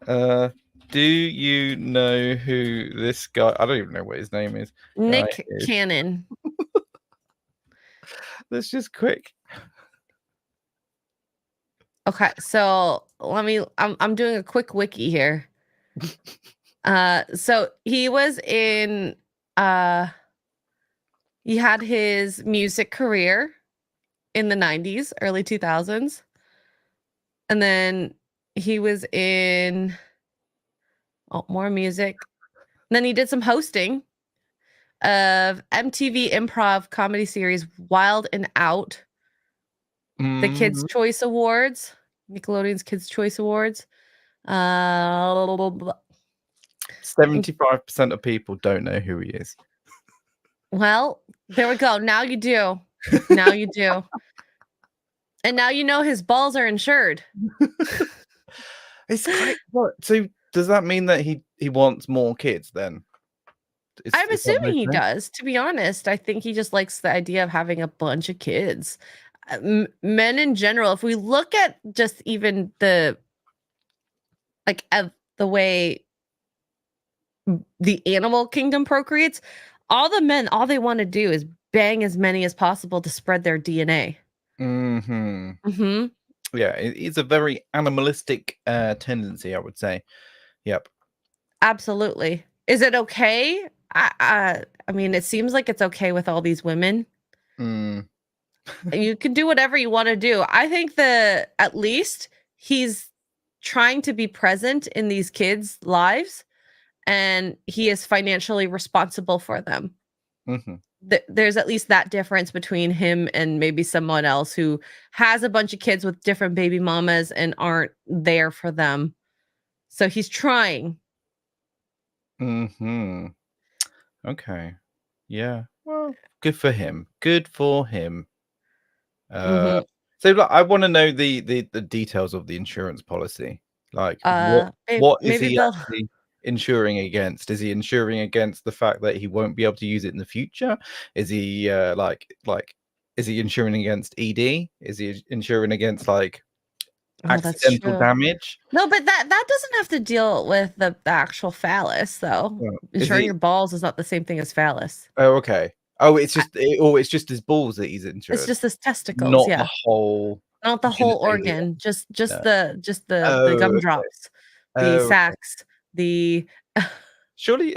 Do you know who this guy? I don't even know what his name is. Nick Cannon. Let's just quick. Okay, so I'm doing a quick wiki here. So he was in he had his music career in the 90s, early 2000s. And then he was in more music. And then he did some hosting of MTV improv comedy series Wild and Out, the Kids' Choice Awards, Nickelodeon's Kids' Choice Awards. 75% of people don't know who he is. Well, there we go. Now you do. Now you do. And now you know his balls are insured. It's quite what? So does that mean that he wants more kids then? I'm assuming he does. To be honest, I think he just likes the idea of having a bunch of kids. Men in general, if we look at just even the way the animal kingdom procreates, all the men, all they want to do is bang as many as possible to spread their DNA. Mm-hmm. Mm-hmm. Yeah, it's a very animalistic tendency, I would say. Yep. Absolutely. Is it okay? I mean, it seems like it's okay with all these women. You can do whatever you want to do. I think at least he's trying to be present in these kids' lives, and he is financially responsible for them. Mm-hmm. There's at least that difference between him and maybe someone else who has a bunch of kids with different baby mamas and aren't there for them. So he's trying. Mm-hmm. Okay. Yeah. Well, good for him. Good for him. So look, I want to know the details of the insurance policy. Like what is he actually insuring against? Is he insuring against the fact that he won't be able to use it in the future? Is he is he insuring against ED? Is he insuring against like accidental damage? No, but that doesn't have to deal with the actual phallus though. Insuring your balls is not the same thing as phallus. Oh, okay. Oh, it's just his balls that he's insured. It's just his testicles, not yeah. Not the whole organ, just the gumdrops, the sacs, the surely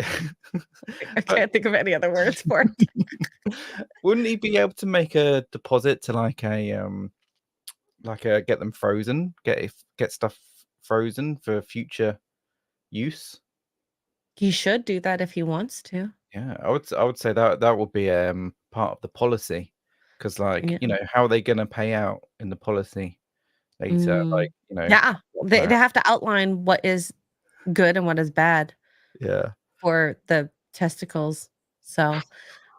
I can't think of any other words for it. Wouldn't he be able to make a deposit to like get them frozen, get stuff frozen for future use? He should do that if he wants to. Yeah, I would say that would be part of the policy, because you know, how are they going to pay out in the policy later? Like, you know, yeah, they have to outline what is good and what is bad Yeah. for the testicles. So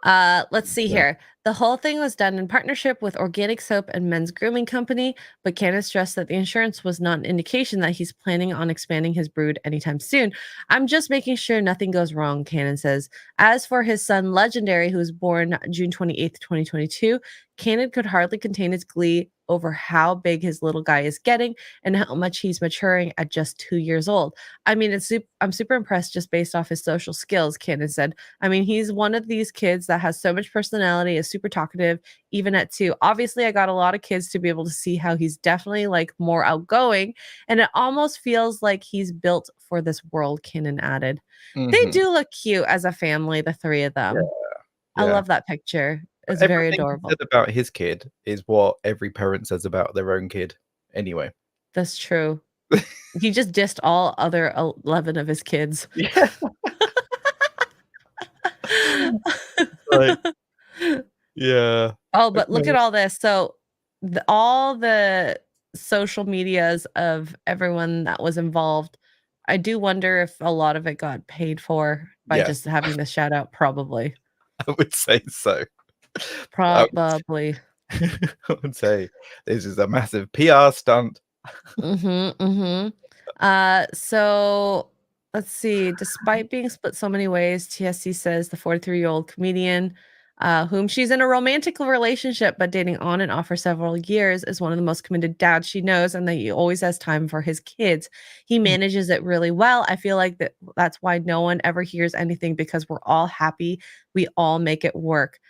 let's see here. The whole thing was done in partnership with organic soap and men's grooming company, but Candace stressed that the insurance was not an indication that he's planning on expanding his brood anytime soon. I'm just making sure nothing goes wrong, Cannon says. As for his son, Legendary, who was born June 28th, 2022, Cannon could hardly contain his glee over how big his little guy is getting and how much he's maturing at just 2 years old. I mean, I'm super impressed just based off his social skills, Cannon said. I mean, he's one of these kids that has so much personality, is super talkative, even at 2. Obviously, I got a lot of kids to be able to see how he's definitely like more outgoing, and it almost feels like he's built for this world, Cannon added. They do look cute as a family, the 3 of them. I Yeah. love that picture. It's very Everything he adorable. said about his kid is what every parent says about their own kid anyway. That's true. He just dissed all other 11 of his kids. Yeah. Like, yeah. Oh, but look Okay. at all this. So all the social medias of everyone that was involved, I do wonder if a lot of it got paid for by Yes. just having the shout out. Probably. I would say so. Probably. I would say this is a massive PR stunt. So let's see. Despite being split so many ways, TSC says the 43-year-old comedian, whom she's in a romantic relationship but dating on and off for several years, is one of the most committed dads she knows, and that he always has time for his kids. He manages it really well. I feel like that's why no one ever hears anything, because we're all happy. We all make it work.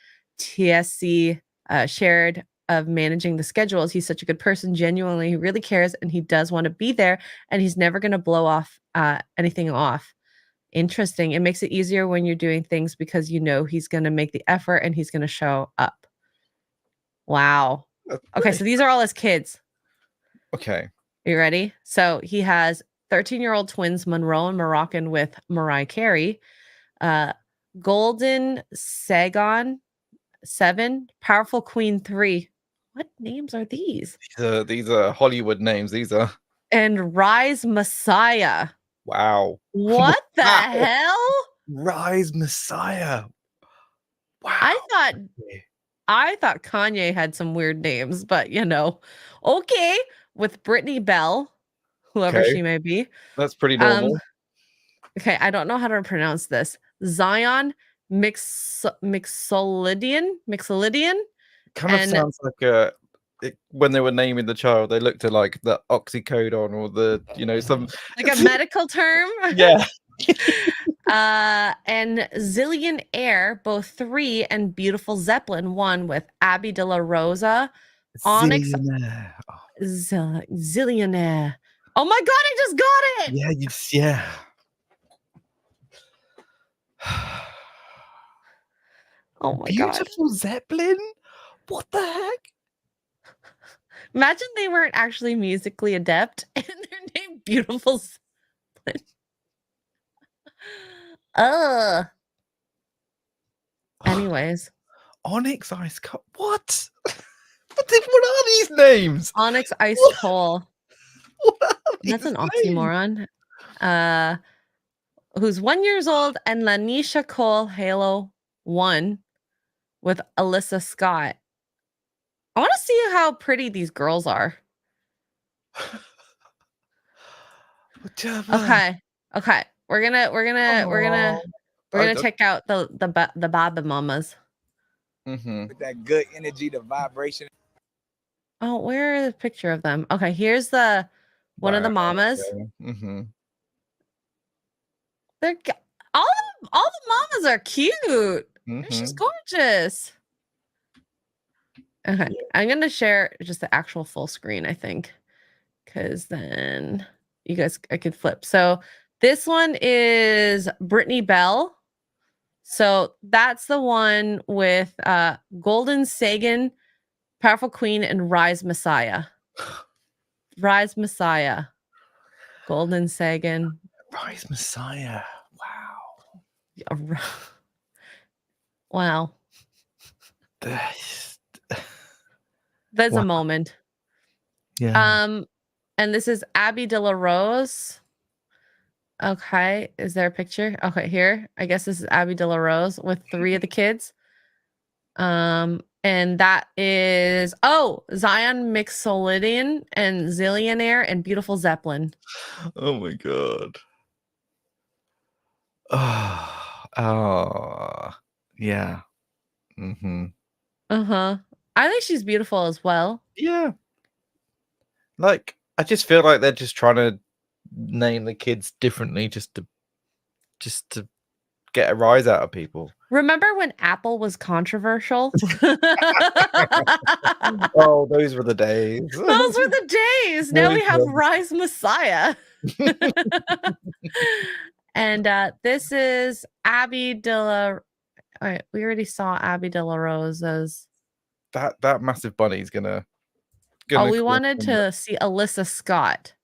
TSC shared of managing the schedules. He's such a good person. Genuinely, he really cares, and he does want to be there, and he's never going to blow off anything off. Interesting. It makes it easier when you're doing things because you know he's going to make the effort and he's going to show up. Wow. Okay, so these are all his kids. Okay. You ready? So he has 13-year-old twins, Monroe and Moroccan, with Mariah Carey, Golden Sagon 7, Powerful Queen 3. What names are these? These are Hollywood names. These are. And Rise Messiah. Wow. What the hell? Rise Messiah. Wow. I thought Kanye had some weird names, but okay. With Brittany Bell, whoever she may be. That's pretty normal. Okay, I don't know how to pronounce this. Zion Mixolydian. Kind of sounds like when they were naming the child, they looked at like the oxycodone or the some like a medical term. Yeah. And Zillion Air, both 3, and Beautiful Zeppelin 1 with Abby De La Rosa, Onyx, Zillionaire. Oh my God, I just got it. Yeah. Oh my God. Beautiful Zeppelin? What the heck? Imagine they weren't actually musically adept and they're named Beautiful Zeppelin. Anyways. Onyx Ice Cup. What? What are these names? Onyx Ice Cole. That's an oxymoron. Who's 1 year old, and Lanisha Cole Halo 1 with Alyssa Scott. I want to see how pretty these girls are. Okay. We're gonna check out the Baba Mamas. With that good energy, the vibration. Oh, where is the picture of them? Okay, here's the one of the mamas. They're all the mamas are cute. She's gorgeous. Okay, I'm gonna share just the actual full screen, I think, because then you guys I could flip. So this one is Brittany Bell. So that's the one with Golden Sagan, Powerful Queen, and Rise Messiah. Rise Messiah. Golden Sagan. Rise Messiah. Wow. Wow. That's a moment. Yeah. And this is Abby De La Rose. Okay, is there a picture? Okay, here. I guess this is Abby De La Rose with 3 of the kids. And that is Zion Mixolydian and Zillionaire and Beautiful Zeppelin. Oh my god. Oh, yeah. Mm-hmm. Uh-huh. I think she's beautiful as well. Yeah. Like, I just feel like they're just trying to name the kids differently just to get a rise out of people. Remember when Apple was controversial? Oh, those were the days. Those were the days. Now we have Rise Messiah. And this is Abby De La. All right, we already saw Abby De La Rosa's. That massive bunny's gonna Oh, we cause wanted some- to see Alyssa Scott.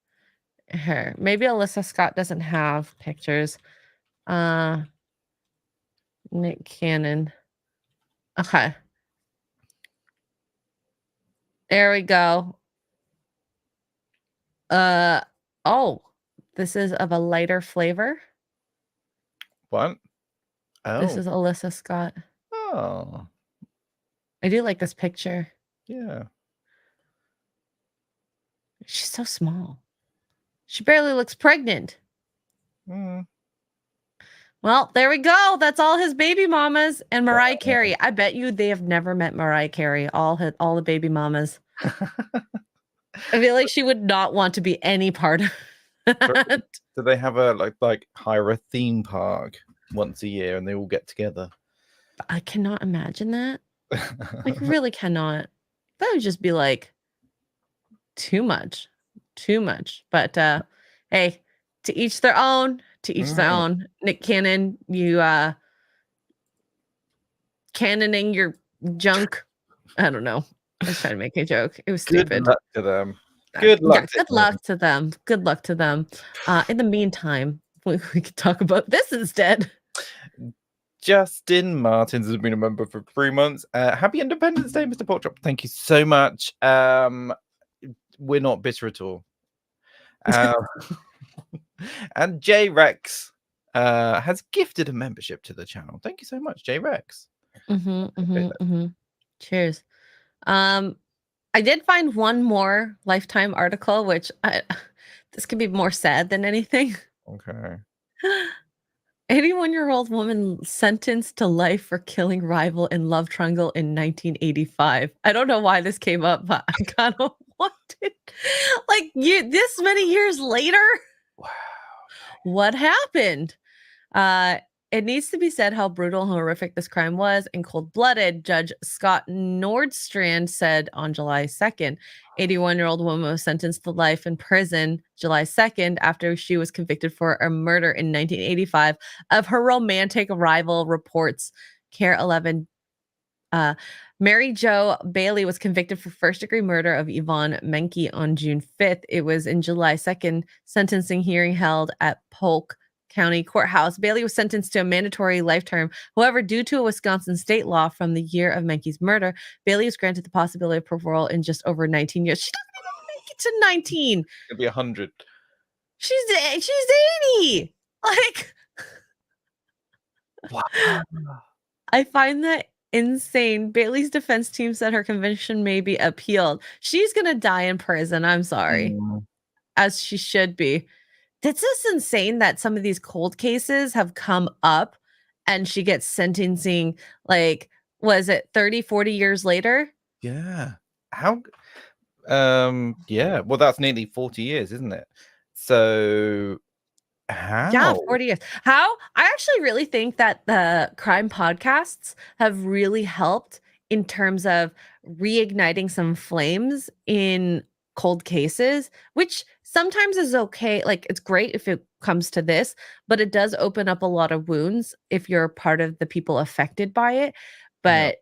Her. Maybe Alyssa Scott doesn't have pictures. Nick Cannon. Okay. There we go. Oh, this is of a lighter flavor. What? Oh. This is Alyssa Scott. Oh. I do like this picture. Yeah. She's so small. She barely looks pregnant. Mm. Well, there we go. That's all his baby mamas and Mariah Carey. I bet you they have never met Mariah Carey. All the baby mamas. I feel like she would not want to be any part of that. Do they have a like hire a theme park once a year and they all get together? I cannot imagine that. Like, really cannot. That would just be like too much. But hey, to each their own. To each their own. Nick Cannon, you cannoning your junk. I don't know. I was trying to make a joke. It was stupid. Good luck to them. Good luck. Good luck to them. Good luck to them. In the meantime, we could talk about this instead. Justin Martins has been a member for 3 months. Happy Independence Day, Mr. Porkchop. Thank you so much. We're not bitter at all. And J Rex has gifted a membership to the channel. Thank you so much, J Rex. Cheers. I did find one more Lifetime article, which this could be more sad than anything. Okay. 81-year-old woman sentenced to life for killing rival in love triangle in 1985. I don't know why this came up, but I kind of wanted, like, this many years later. Wow. What happened? It needs to be said how brutal and horrific this crime was and cold-blooded. Judge Scott Nordstrand said on July 2nd, 81-year-old woman was sentenced to life in prison July 2nd after she was convicted for a murder in 1985 of her romantic rival, reports Care 11. Mary Jo Bailey was convicted for first-degree murder of Yvonne Menke on June 5th. It was in July 2nd sentencing hearing held at Polk County Courthouse. Bailey was sentenced to a mandatory life term. However, due to a Wisconsin state law from the year of Menke's murder, Bailey was granted the possibility of parole in just over 19 years. She doesn't even make it to 19. It'll be 100. She's 80. Like, wow. I find that insane. Bailey's defense team said her conviction may be appealed. She's gonna die in prison. I'm sorry, as she should be. This is insane that some of these cold cases have come up and she gets sentencing, like, was it 30, 40 years later? Yeah. How? Yeah. Well, that's nearly 40 years, isn't it? So, how? Yeah, 40 years. How? I actually really think that the crime podcasts have really helped in terms of reigniting some flames in cold cases, which sometimes is okay. Like, it's great if it comes to this, but it does open up a lot of wounds if you're part of the people affected by it. But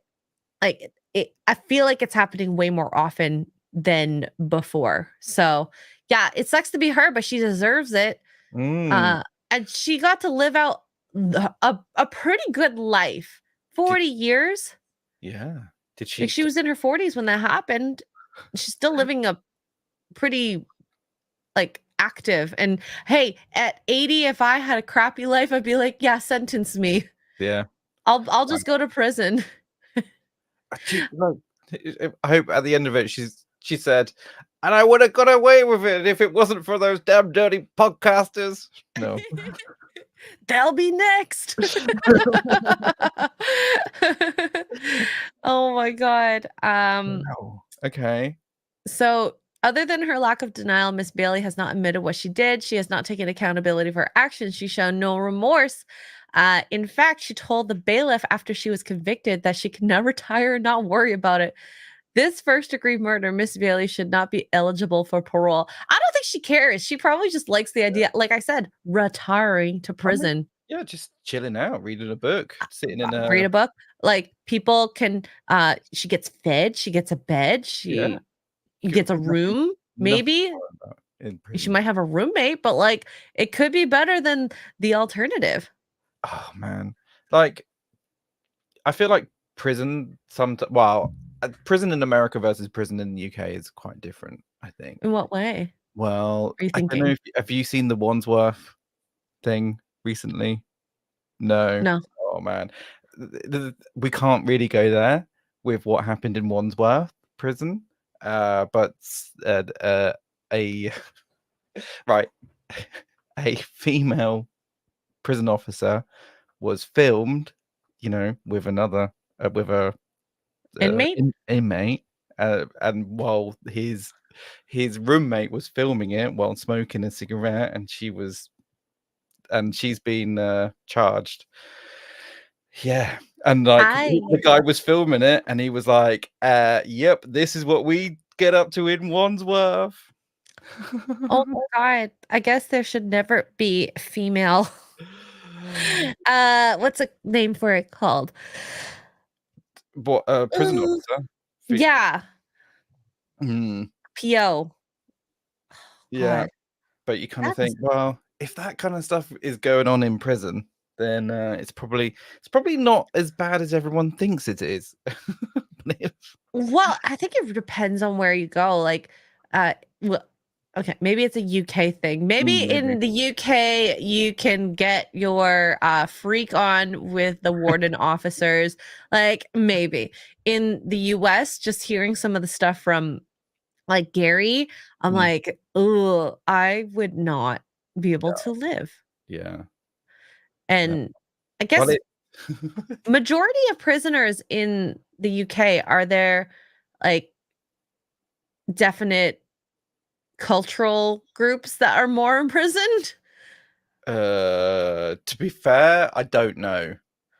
like, I feel like it's happening way more often than before. So yeah, it sucks to be her, but she deserves it. And she got to live out a pretty good life. 40 years. Yeah. Did she? Like, she was in her 40s when that happened. She's still living a pretty, like, active. And hey, at 80, if I had a crappy life, I'd be like, yeah, sentence me. Yeah. I'll just go to prison. I hope at the end of it, she said, and I would have got away with it if it wasn't for those damn dirty podcasters. No. They'll be next. Oh my God. Wow. Okay. So other than her lack of denial, Miss Bailey has not admitted what she did. She has not taken accountability for her actions. She's shown no remorse. In fact, she told the bailiff after she was convicted that she could now retire and not worry about it. This first-degree murder, Miss Bailey should not be eligible for parole. I don't think she cares. She probably just likes the idea, like I said, retiring to prison. Yeah, just chilling out, reading a book, sitting in Read a book. Like people can she gets fed, she gets a bed, she gets a room, maybe. She might have a roommate, but like it could be better than the alternative. Oh man. Like I feel like prison prison in America versus prison in the UK is quite different, I think. In what way? Well, Are you I don't know thinking? have you seen the Wandsworth thing recently? No. No. Oh man. We can't really go there with what happened in Wandsworth prison. But a right, a female prison officer was filmed, with another with a Inmate? inmate, and while his roommate was filming it while smoking a cigarette, and she's been charged. Yeah, and like the guy was filming it, and he was like, "Yep, this is what we get up to in Wandsworth." Oh my God. I guess there should never be female. What's a name for it called? What prison officer? Yeah. Mm, PO. yeah, God. but you kind of That's- think, well, if that kind of stuff is going on in prison, then it's probably not as bad as everyone thinks it is. Well, I think it depends on where you go. Like, well, okay, maybe it's a UK thing. Maybe in the UK you can get your freak on with the warden officers. Like maybe in the US, just hearing some of the stuff from like Gary, I'm like, oh, I would not be able to live. Yeah. And I guess majority of prisoners in the UK, are there like definite cultural groups that are more imprisoned? To be fair, I don't know.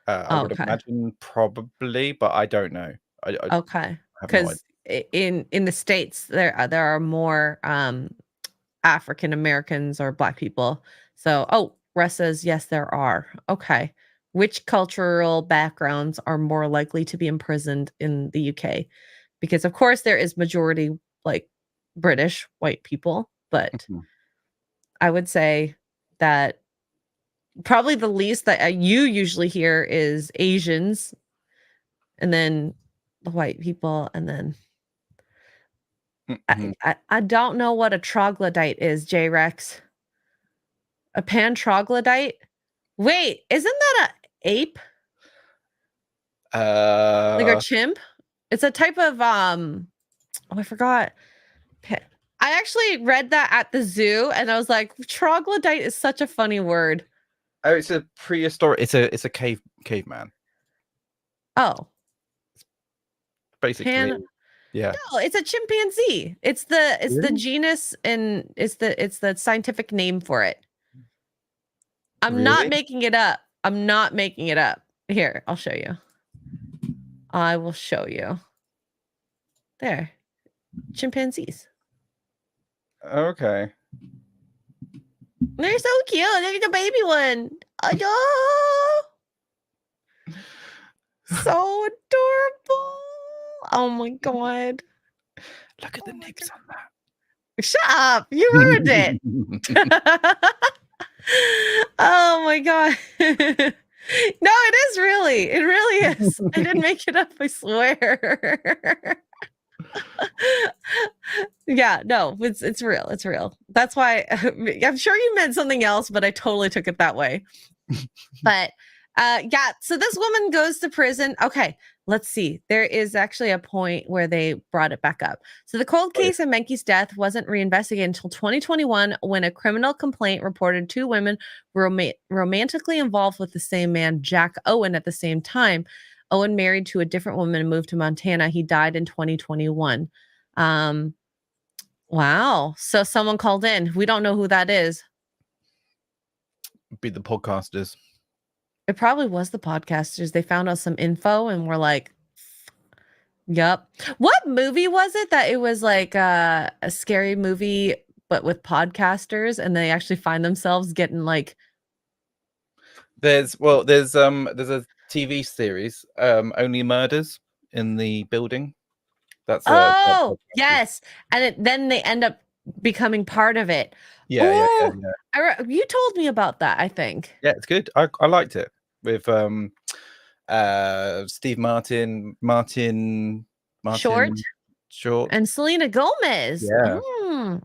I would Okay. imagine probably, but I don't know. Okay, have no because in the States there are more African Americans or Black people. So, Russ says yes, there are. Okay, which cultural backgrounds are more likely to be imprisoned in the UK? Because of course there is majority like British white people, but I would say that probably the least that you usually hear is Asians, and then the white people, and then I don't know what a troglodyte is, J-Rex. A pan troglodyte? Wait, isn't that a ape? Like a chimp? It's a type of I forgot. I actually read that at the zoo and I was like, troglodyte is such a funny word. Oh, it's a prehistoric. It's a caveman. Oh. Basically. Yeah. No, it's a chimpanzee. It's the genus and it's the scientific name for it. I'm not making it up. I'm not making it up. Here, I'll show you. I will show you. There. Chimpanzees. Okay. They're so cute. Look at the baby one. Oh, so adorable. Oh my God. Look at the nips on that. Shut up. You ruined it. Oh my God. No, it is really. It really is. I didn't make it up, I swear. Yeah, no, it's real. It's real. That's why I'm sure you meant something else, but I totally took it that way. But yeah, so this woman goes to prison. Okay, let's see. There is actually a point where they brought it back up. So the cold case of Menke's death wasn't reinvestigated until 2021 when a criminal complaint reported 2 women were romantically involved with the same man, Jack Owen, at the same time. Owen married to a different woman and moved to Montana. He died in 2021. Wow. So someone called in. We don't know who that is. Be the podcasters. It probably was the podcasters. They found out some info and were like, yup. What movie was it that it was like a scary movie, but with podcasters, and they actually find themselves getting like. There's a TV series, Only Murders in the Building. That's Oh, yes. And then they end up becoming part of it. Yeah. You told me about that, I think. Yeah, it's good. I liked it with Steve Martin, Short, and Selena Gomez. Yeah.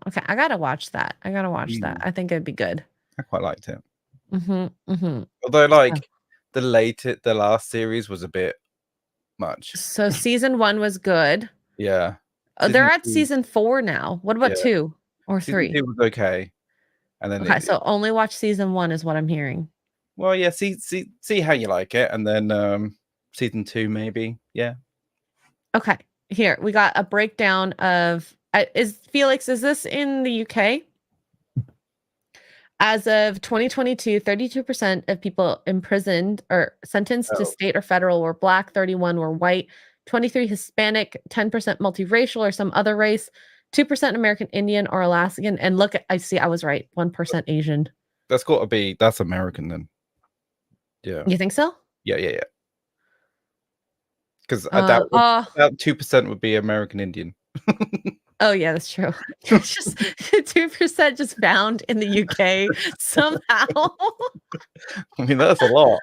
Okay, I gotta watch that. I think it'd be good. I quite liked it. Mm-hmm. Although, like the last series was a bit much. So season 1 was good. Yeah. Oh, they're at season 4 now. What about 2 or 3? Season 2 was okay. And then okay, so only watch season 1 is what I'm hearing. Well, yeah, see how you like it, and then season 2 maybe. Yeah. Okay, here we got a breakdown of is this in the UK? As of 2022, 32% of people imprisoned or sentenced to state or federal were Black, 31 were white, 23 Hispanic, 10% multiracial or some other race, 2% American Indian or Alaskan, and look, I was right, 1% Asian. That's American then. Yeah. You think so? Yeah. Because I doubt about 2% would be American Indian. Oh yeah, that's true. It's just 2% just found in the UK somehow. I mean, that's a lot.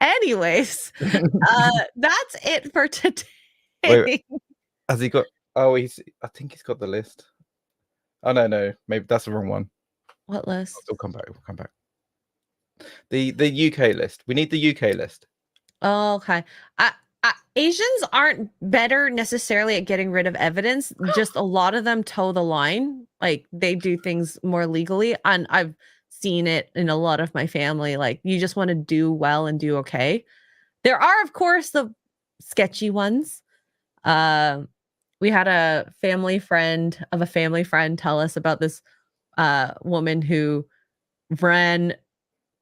Anyways, that's it for today. Wait, has he got? Oh, I think he's got the list. Oh no, maybe that's the wrong one. What list? We'll come back. The UK list. We need the UK list. Oh, okay. Asians aren't better necessarily at getting rid of evidence. Just a lot of them toe the line. Like they do things more legally, and I've seen it in a lot of my family. Like you just want to do well and do okay. There are, of course, the sketchy ones. We had a family friend tell us about this woman who ran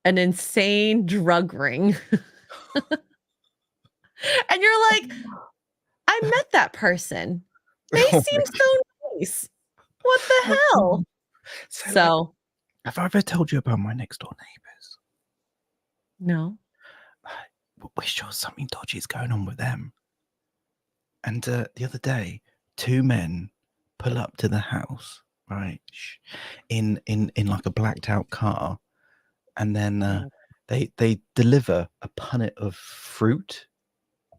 an insane drug ring. And you're like, I met that person. They seem so nice. What the hell? So have I ever told you about my next door neighbors? No. We're sure something dodgy is going on with them. And the other day, 2 men pull up to the house, right, in like a blacked out car, and then they deliver a punnet of fruit,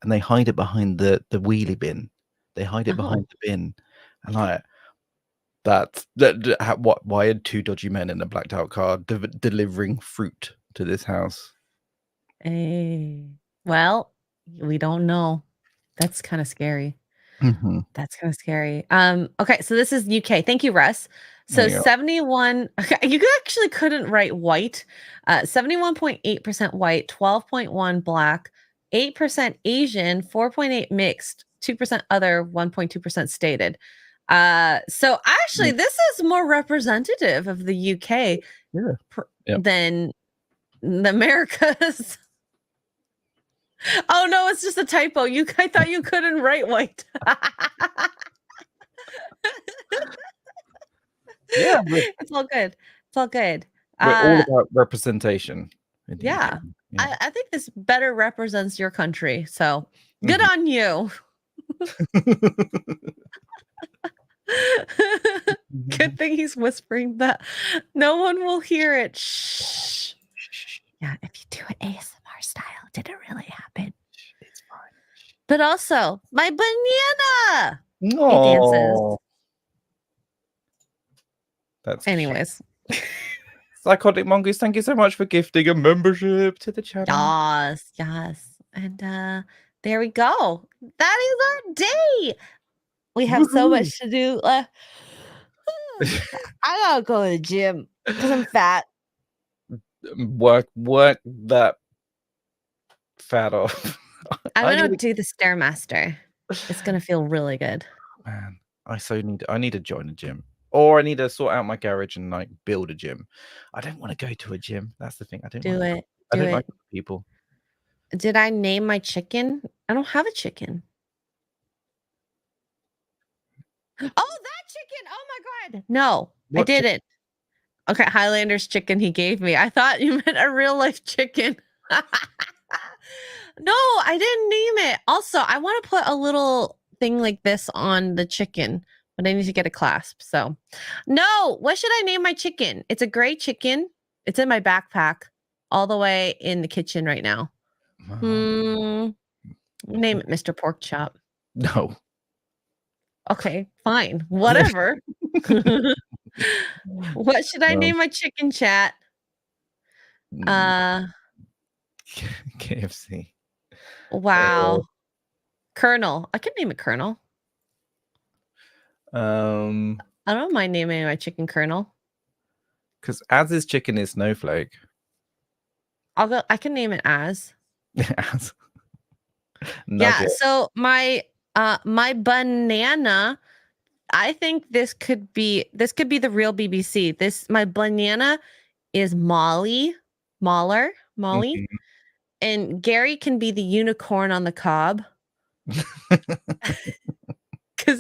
and they hide it behind the wheelie bin. They hide it behind the bin, and like why are 2 dodgy men in a blacked out car delivering fruit to this house? Well, we don't know. That's kind of scary. Mm-hmm. That's kind of scary. Okay, so this is UK. Thank you, Russ. So 71, okay, you actually couldn't write white. 71.8% white, 12.1 Black, 8% Asian, 4.8 mixed, 2% other, 1.2% stated. So actually, this is more representative of the UK than the Americas. Oh no, it's just a typo. I thought you couldn't write white. Yeah, it's all good. It's all good. We're all about representation. Yeah. I think this better represents your country. So good on you. Good thing he's whispering that no one will hear it. Shh. Yeah, if you do it ASMR style. Did it really happen? It's fine. But also, my banana. No. That's cute. Anyways, Psychotic Mongoose, thank you so much for gifting a membership to the channel. yes. And there we go. That is our day. We have so much to do. I gotta go to the gym because I'm fat. Work that fat off. I'm I gonna need do the Stairmaster. It's gonna feel really good. man, I need to join a gym. Or I need to sort out my garage and like build a gym. I don't want to go to a gym. That's the thing. I don't Do wanna- it. I Do don't it. like people. Did I name my chicken? I don't have a chicken. Oh, that chicken! Oh my god! No, I What chi- didn't. Okay, Highlander's chicken he gave me. I thought you meant a real life chicken. No, I didn't name it. Also, I want to put a little thing like this on the chicken, but I need to get a clasp. So, no, what should I name my chicken? It's a gray chicken. It's in my backpack, all the way in the kitchen right now. Name it Mr. Pork Chop. No. Okay, fine. Whatever. What should I No. name my chicken, chat? KFC. Wow. Colonel. I could name it Colonel. I don't mind naming my chicken Colonel. Because Az's chicken is Snowflake. I can name it as. Az. Yeah, Nugget. so my banana, I think this could be the real BBC. My banana is Molly. Mhm. And Gary can be the unicorn on the cob. Because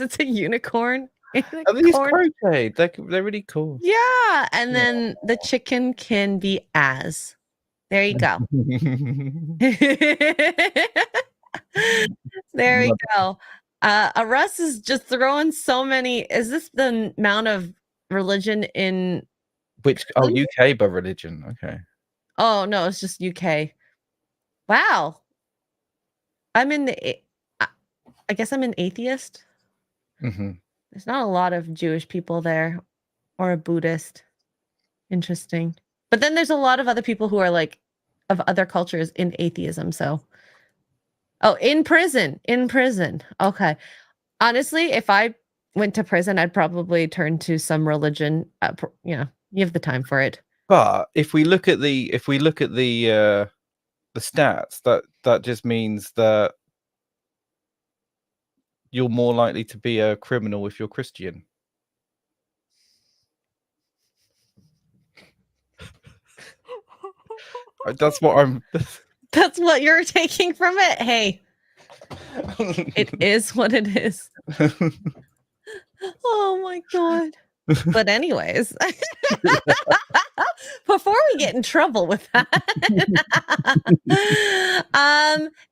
it's a unicorn. Are these crocheted? They're really cool. Yeah, and then the chicken can be Az. There you go. There we go. Russ is just throwing so many. Is this the amount of religion in? Which UK but religion? Okay. Oh no, it's just UK. Wow. I'm in the. I guess I'm an atheist. Mm-hmm. There's not a lot of Jewish people there, or a Buddhist. Interesting. But then there's a lot of other people who are like of other cultures in atheism. So, in prison. Okay. Honestly, if I went to prison, I'd probably turn to some religion. You have the time for it. But if we look at the stats, that just means that you're more likely to be a criminal if you're Christian. That's what you're taking from it. Hey, it is what it is. Oh my god. But anyways, before we get in trouble with that,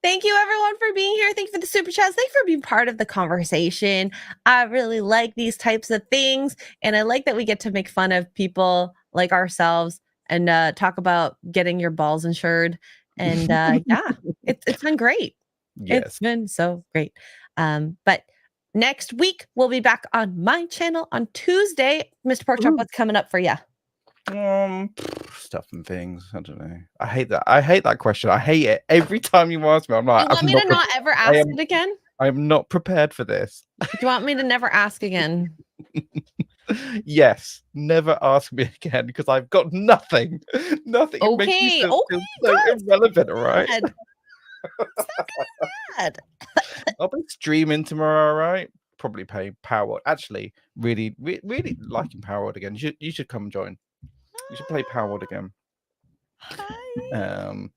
thank you everyone for being here. Thank you for the super chats. Thank you for being part of the conversation. I really like these types of things, and I like that we get to make fun of people like ourselves and talk about getting your balls insured. And yeah, it's been great. Yes. It's been so great. But next week, we'll be back on my channel on Tuesday. Mr. Pork Chop, what's coming up for you? Stuff and things. I don't know. I hate that question. I hate it. Every time you ask me, I'm like, You want me to not ever ask it again? I am not prepared for this. Do you want me to never ask again? Yes. Never ask me again because I've got nothing. Nothing. It makes me feel so irrelevant, all right? Bad. I'll be streaming tomorrow, all right? Probably playing Power World. Actually, really liking Power World again. You should come join. You should play Power World again. Hi.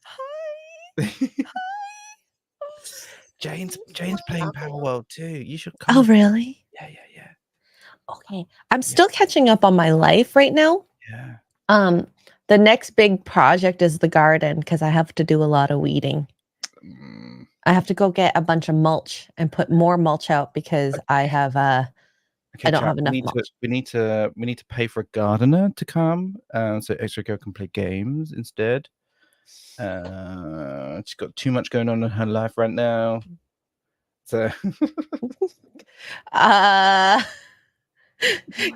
Jane's playing Power World too. You should come. Oh, really? Yeah. Okay. I'm still catching up on my life right now. Yeah. The next big project is the garden because I have to do a lot of weeding. I have to go get a bunch of mulch and put more mulch out because I have I don't have enough mulch. We need to pay for a gardener to come, so Xray Girl can play games instead. She's got too much going on in her life right now. So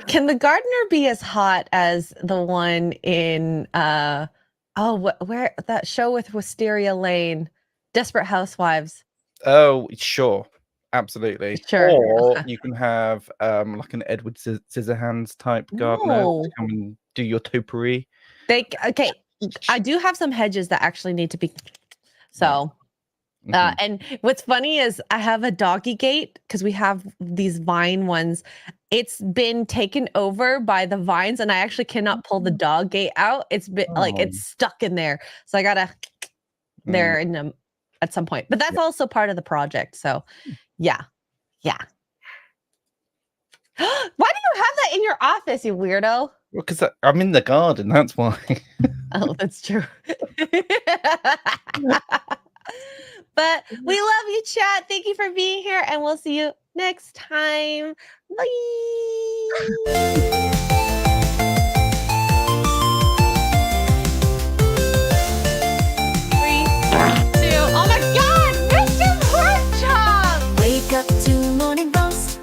Can the gardener be as hot as the one in where that show with Wisteria Lane, Desperate Housewives? oh, sure. Absolutely. Sure. Or you can have like an Edward Scissorhands type gardener No. to come and do your topiary. Okay, I do have some hedges that actually need to be so. Mhm. And what's funny is I have a doggy gate because we have these vine ones. It's been taken over by the vines, and I actually cannot pull the dog gate out. It's been like Oh. it's stuck in there, so I gotta there in them at some point. But that's also part of the project. So, yeah. Why do you have that in your office, you weirdo? Well, because I'm in the garden, that's why. Oh, that's true. But we love you, chat. Thank you for being here, and we'll see you next time. Bye. 3, 2. Oh my God, Mr. Porkchop! Wake up to morning roast,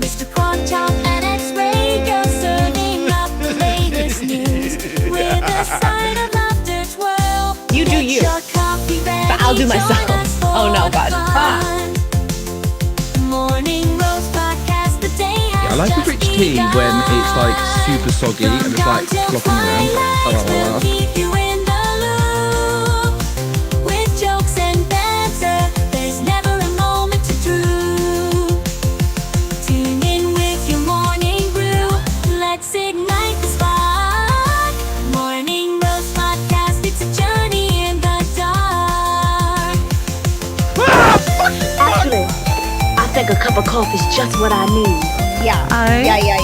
Mr. Porkchop and Xray girl serving up the latest news with a side of laughter twirl. You do Get you. your coffee ready, But I'll do myself. join us for Oh, no, the God. fun. Morning roast podcast, the day has I like a just rich tea when it's like super soggy and it's like flopping around. We'll keep you in the loop with jokes and banter. There's never a moment to droop. Tune in with your morning brew. Let's ignite the spark. Morning roast podcast. It's a journey in the dark. Actually, I think a cup of coffee is just what I need. Yeah.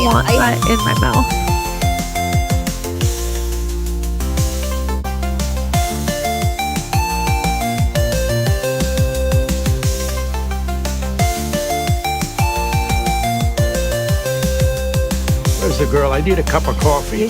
want that in my mouth. Where's the girl? I need a cup of coffee.